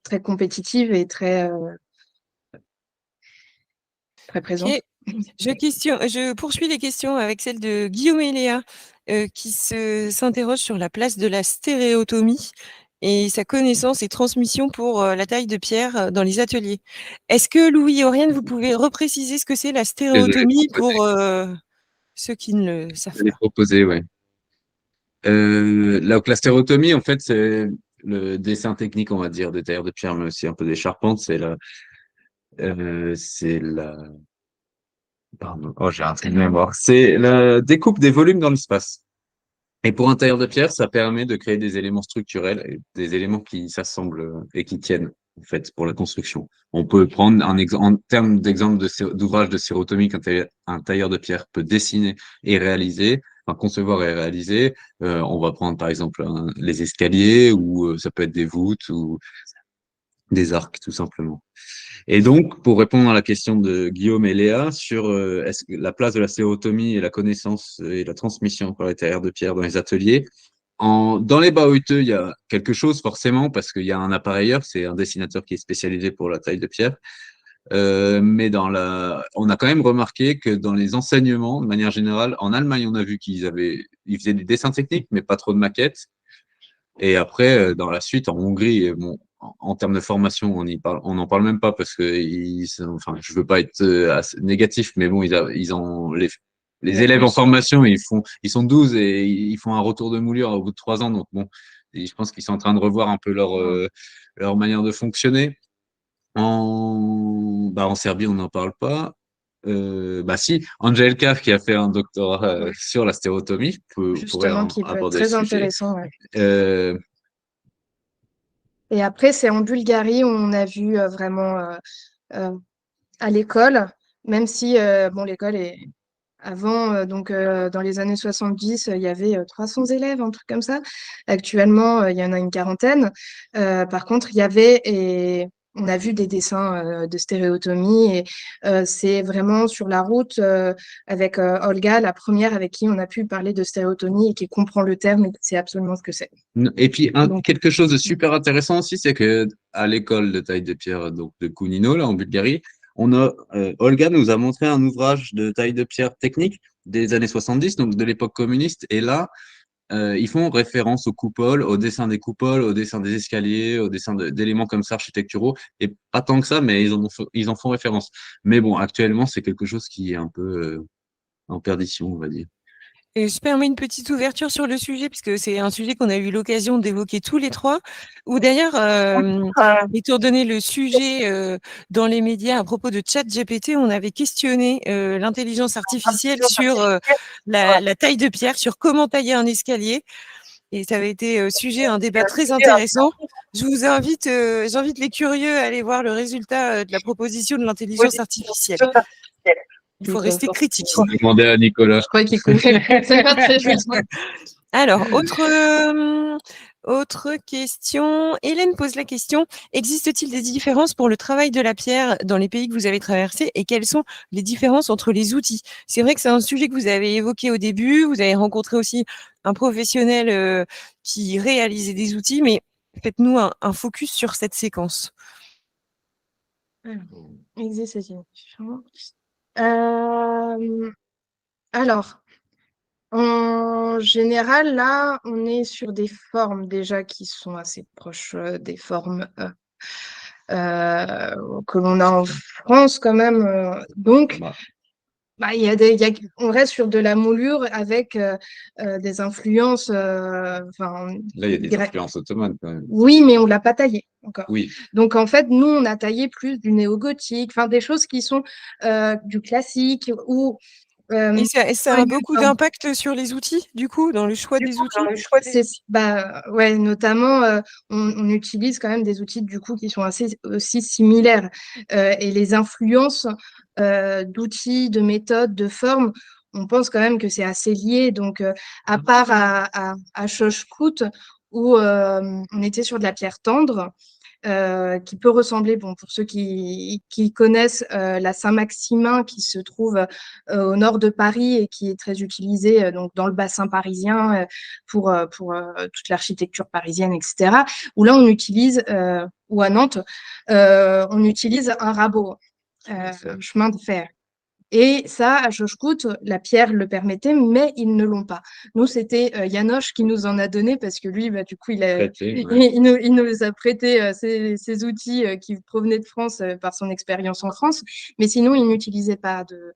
très compétitives et très présentes.
Ok. Je poursuis les questions avec celle de Guillaume et Léa, qui s'interroge sur la place de la stéréotomie et sa connaissance et transmission pour la taille de pierre dans les ateliers. Est-ce que Louis Oriane, vous pouvez repréciser ce que c'est la stéréotomie pour ceux qui ne le savent
J'allais
pas?
proposer, ouais. La stéréotomie, en fait, c'est le dessin technique, on va dire, des tailleurs de pierre, mais aussi un peu des charpentes. C'est la, pardon, oh, j'ai un trait de mémoire. C'est la découpe des volumes dans l'espace. Et pour un tailleur de pierre, ça permet de créer des éléments structurels, et des éléments qui s'assemblent et qui tiennent, en fait, pour la construction. On peut prendre en termes d'exemple d'ouvrage de sérotomie un tailleur de pierre peut dessiner et réaliser, enfin, concevoir et réaliser. On va prendre, par exemple, les escaliers ou ça peut être des voûtes ou des arcs, tout simplement. Et donc, pour répondre à la question de Guillaume et Léa sur est-ce que la place de la sérotomie et la connaissance et la transmission par les tailleurs de pierre dans les ateliers, dans les bas-hauteux, il y a quelque chose forcément parce qu'il y a un appareilleur, c'est un dessinateur qui est spécialisé pour la taille de pierre. Mais on a quand même remarqué que dans les enseignements, de manière générale, en Allemagne, on a vu ils faisaient des dessins techniques, mais pas trop de maquettes. Et après, dans la suite, en Hongrie, bon, en termes de formation, on n'en parle même pas parce que enfin, je veux pas être négatif, mais bon, ils ont les
Il y a
élèves en
plus.
formation, ils sont 12 et ils font un retour de moulure au bout de 3 ans. Donc bon, je pense qu'ils sont en train de revoir un peu leur manière de fonctionner. En Serbie, on n'en parle pas. Bah si, Angelika, qui a fait un doctorat
Ouais.
sur la stérotomie, pourrait
Justement, qui peut être
aborder le
très
sujet.
intéressant. Ouais.
Euh,
Et après, c'est en Bulgarie où on a vu vraiment euh, à l'école, même si bon, l'école est avant, donc dans les années 70, il y avait 300 élèves, un truc comme ça. Actuellement, il y en a une quarantaine. Par contre, il y avait on a vu des dessins de stéréotomie et c'est vraiment sur la route avec Olga, la première avec qui on a pu parler de stéréotomie et qui comprend le terme et qui sait absolument ce que c'est.
Et puis,
Donc,
quelque chose de super intéressant aussi, c'est que à l'école de taille de pierre donc de Kounino, là, en Bulgarie, Olga nous a montré un ouvrage de taille de pierre technique des années 70, donc de l'époque communiste. Et là, ils font référence aux coupoles, au dessin des coupoles, au dessin des escaliers, au dessin d'éléments comme ça architecturaux. Et pas tant que ça, mais ils en font référence. Mais bon, actuellement, c'est quelque chose qui est un peu en perdition, on va dire.
Et je permets une petite ouverture sur le sujet, puisque c'est un sujet qu'on a eu l'occasion d'évoquer tous les trois, ou d'ailleurs, étant donné le sujet dans les médias à propos de ChatGPT, on avait questionné l'intelligence artificielle sur la taille de pierre, sur comment tailler un escalier. Et ça avait été sujet à un débat très intéressant. Je vous invite, j'invite les curieux à aller voir le résultat de la proposition de l'intelligence artificielle. Il faut rester critique.
On va demander à Nicolas.
je crois qu'il connaît. C'est pas très juste.
Alors, autre question. Hélène pose la question, existe-t-il des différences pour le travail de la pierre dans les pays que vous avez traversés et quelles sont les différences entre les outils? C'est vrai que c'est un sujet que vous avez évoqué au début, vous avez rencontré aussi un professionnel qui réalisait des outils, mais faites-nous un focus sur cette séquence.
Alors, en général, là, on est sur des formes déjà qui sont assez proches des formes que l'on a en France quand même. Donc, il y a on reste sur de la moulure avec des influences.
Là, il y a des influences ottomanes quand même.
Oui, mais on l'a pas taillé encore.
Oui.
Donc, en fait, nous, on a taillé plus du néo-gothique, enfin, des choses qui sont du classique ou
Et ça a beaucoup d'impact sur les outils, du coup, dans le choix des outils?
Ouais, notamment, on utilise quand même des outils du coup qui sont assez aussi similaires. Et les influences d'outils, de méthodes, de formes, on pense quand même que c'est assez lié. Donc, à part à Chochkout, où on était sur de la pierre tendre, qui peut ressembler, bon, pour ceux qui connaissent la Saint-Maximin qui se trouve au nord de Paris et qui est très utilisée donc dans le bassin parisien pour toute l'architecture parisienne, etc. Où là, on utilise, ou à Nantes, on utilise un rabot, chemin de fer. Et ça, à Chochkout, la pierre le permettait, mais ils ne l'ont pas. Nous, c'était Yanoche qui nous en a donné parce que lui, du coup, il nous a prêté ces outils qui provenaient de France par son expérience en France. Mais sinon, il n'utilisait pas de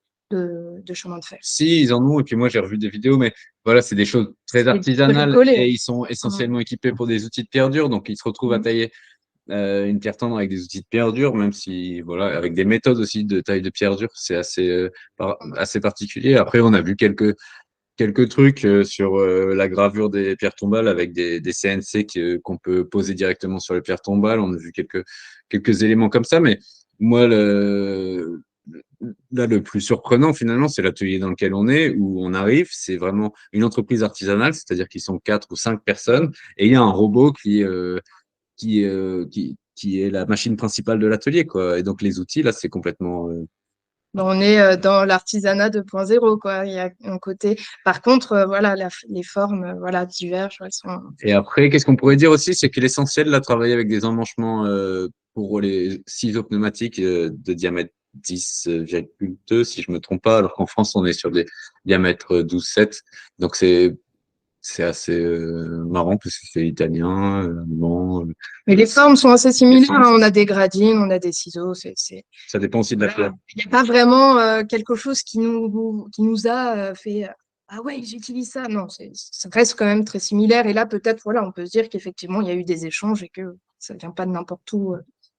chemin de fer.
Si, ils en ont. Et puis moi, j'ai revu des vidéos, mais voilà, c'est des choses très artisanales
bricolé.
et ils sont essentiellement équipés pour des outils de pierre dure. Donc, ils se retrouvent à tailler une pierre tendre avec des outils de pierre dure, même si, voilà, avec des méthodes aussi de taille de pierre dure, c'est assez particulier. Après, on a vu quelques trucs sur la gravure des pierres tombales avec des CNC qu'on peut poser directement sur les pierres tombales. On a vu quelques éléments comme ça, mais moi, là, le plus surprenant, finalement, c'est l'atelier dans lequel on est, où on arrive. C'est vraiment une entreprise artisanale, c'est-à-dire qu'ils sont 4 ou 5 personnes, et il y a un robot qui est la machine principale de l'atelier, quoi. Et donc, les outils, là, c'est complètement.
On est dans l'artisanat 2.0, quoi. Il y a un côté. Par contre, voilà, les formes, voilà, divergent. Elles sont...
Et après, qu'est-ce qu'on pourrait dire aussi, c'est que l'essentiel, là, travailler avec des emmanchements pour les ciseaux pneumatiques de diamètre 10,2, si je me trompe pas, alors qu'en France, on est sur des diamètres 12,7. Donc, c'est assez marrant parce que c'est italien, allemand.
Mais les formes sont assez similaires. On a des gradines, on a des ciseaux.
Ça dépend aussi de la pierre.
Il n'y a pas vraiment quelque chose qui nous a fait ah ouais, j'utilise ça. Non, ça reste quand même très similaire. Et là, peut-être, voilà, on peut se dire qu'effectivement, il y a eu des échanges et que ça ne vient pas de n'importe où,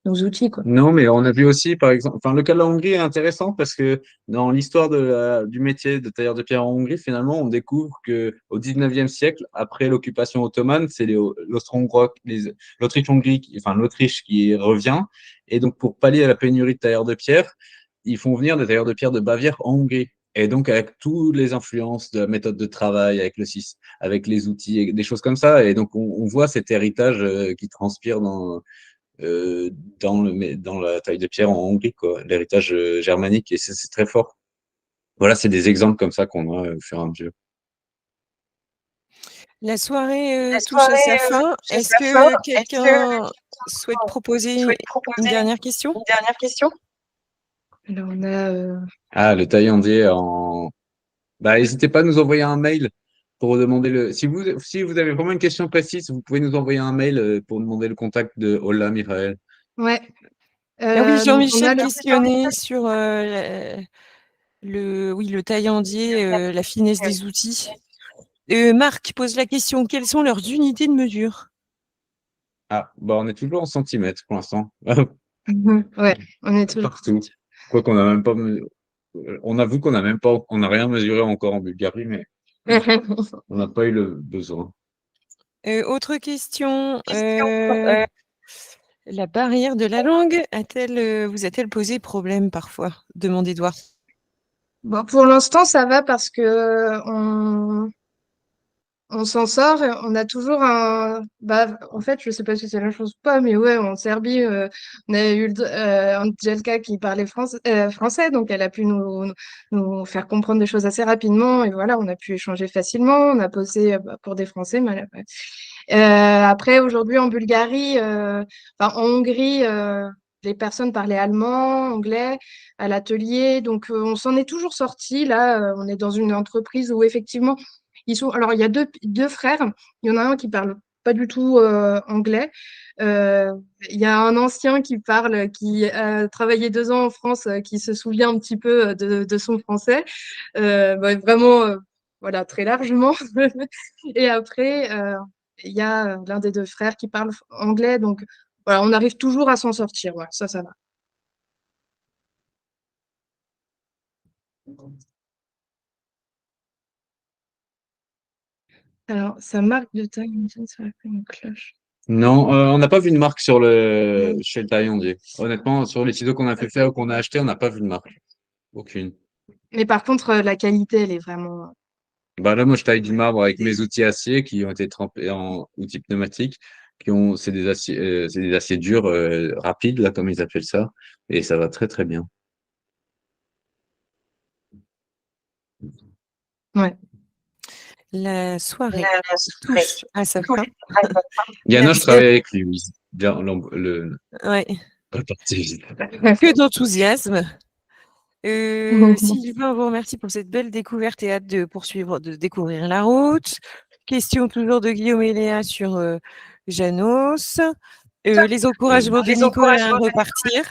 nos outils, quoi.
Non, mais on a vu aussi, par exemple, enfin, le cas de la Hongrie est intéressant parce que dans l'histoire du métier de tailleur de pierre en Hongrie, finalement, on découvre qu'au 19e siècle, après l'occupation ottomane, c'est l'Autriche-Hongrie, enfin, l'Autriche qui revient. Et donc, pour pallier à la pénurie de tailleurs de pierre, ils font venir des tailleurs de pierre de Bavière en Hongrie. Et donc, avec toutes les influences de la méthode de travail, avec les outils, et des choses comme ça. Et donc, on voit cet héritage qui transpire dans la taille de pierre en Hongrie, quoi, l'héritage germanique, et c'est très fort. Voilà, c'est des exemples comme ça qu'on a au fur et à mesure.
La soirée touche à sa fin. Est-ce que quelqu'un souhaite proposer une dernière question?
Alors, on a
Ah, le taillandier en. Bah, n'hésitez pas à nous envoyer un mail pour demander le. Si vous avez vraiment une question précise, vous pouvez nous envoyer un mail pour demander le contact de Ola Michael.
ouais.
Ah oui,
Donc, on a
Jean-Michel
le
questionnait sur le taillandier, la finesse des outils. Marc pose la question, quelles sont leurs unités de mesure?
Ah, bah, on est toujours en centimètres pour l'instant.
Ouais, on est toujours.
Partout. Quoi qu'on a même pas. On avoue qu'on n'a même pas. On n'a rien mesuré encore en Bulgarie, mais on n'a pas eu le besoin.
Autre question, la barrière de la langue vous a-t-elle posé problème parfois? Demande Édouard.
Bon, pour l'instant, ça va parce que on s'en sort. On a toujours un. Bah, en fait, je sais pas si c'est la chose ou pas, mais ouais, en Serbie, on a eu Angelka qui parlait français, donc elle a pu nous faire comprendre des choses assez rapidement. Et voilà, on a pu échanger facilement. On a posé pour des Français. Après, aujourd'hui, en Bulgarie, enfin, en Hongrie, les personnes parlaient allemand, anglais à l'atelier. Donc, on s'en est toujours sorti. Là, on est dans une entreprise où effectivement, alors, il y a deux frères. Il y en a un qui parle pas du tout anglais. Il y a un ancien qui a travaillé 2 ans en France, qui se souvient un petit peu de son français, vraiment, voilà, très largement. Et après, il y a l'un des deux frères qui parle anglais. Donc, voilà, on arrive toujours à s'en sortir. Ouais, ça va. Alors, sa marque de taille, ça va faire une cloche.
Non, on n'a pas vu de marque chez le taillandier. Honnêtement, sur les ciseaux qu'on a fait faire ou qu'on a acheté, on n'a pas vu de marque. Aucune.
Mais par contre, la qualité, elle est vraiment.
Bah là, moi, je taille du marbre avec mes outils acier qui ont été trempés en outils pneumatiques, c'est des aciers durs, rapides, là, comme ils appellent ça, et ça va très, très bien.
Ouais.
La soirée touche à sa fin.
Yana, je
Merci
travaille avec lui. Bien,
Ouais.
la partie.
Que d'enthousiasme. Sylvain vous remercie pour cette belle découverte et hâte de découvrir la route. Question toujours de Guillaume et Léa sur Janos. Les encouragements de Nicolas à repartir.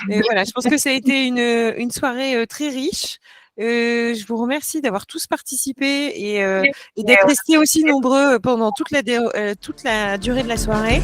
Voilà, je pense que ça a été une soirée très riche. Je vous remercie d'avoir tous participé et d'être restés aussi nombreux pendant toute la durée de la soirée.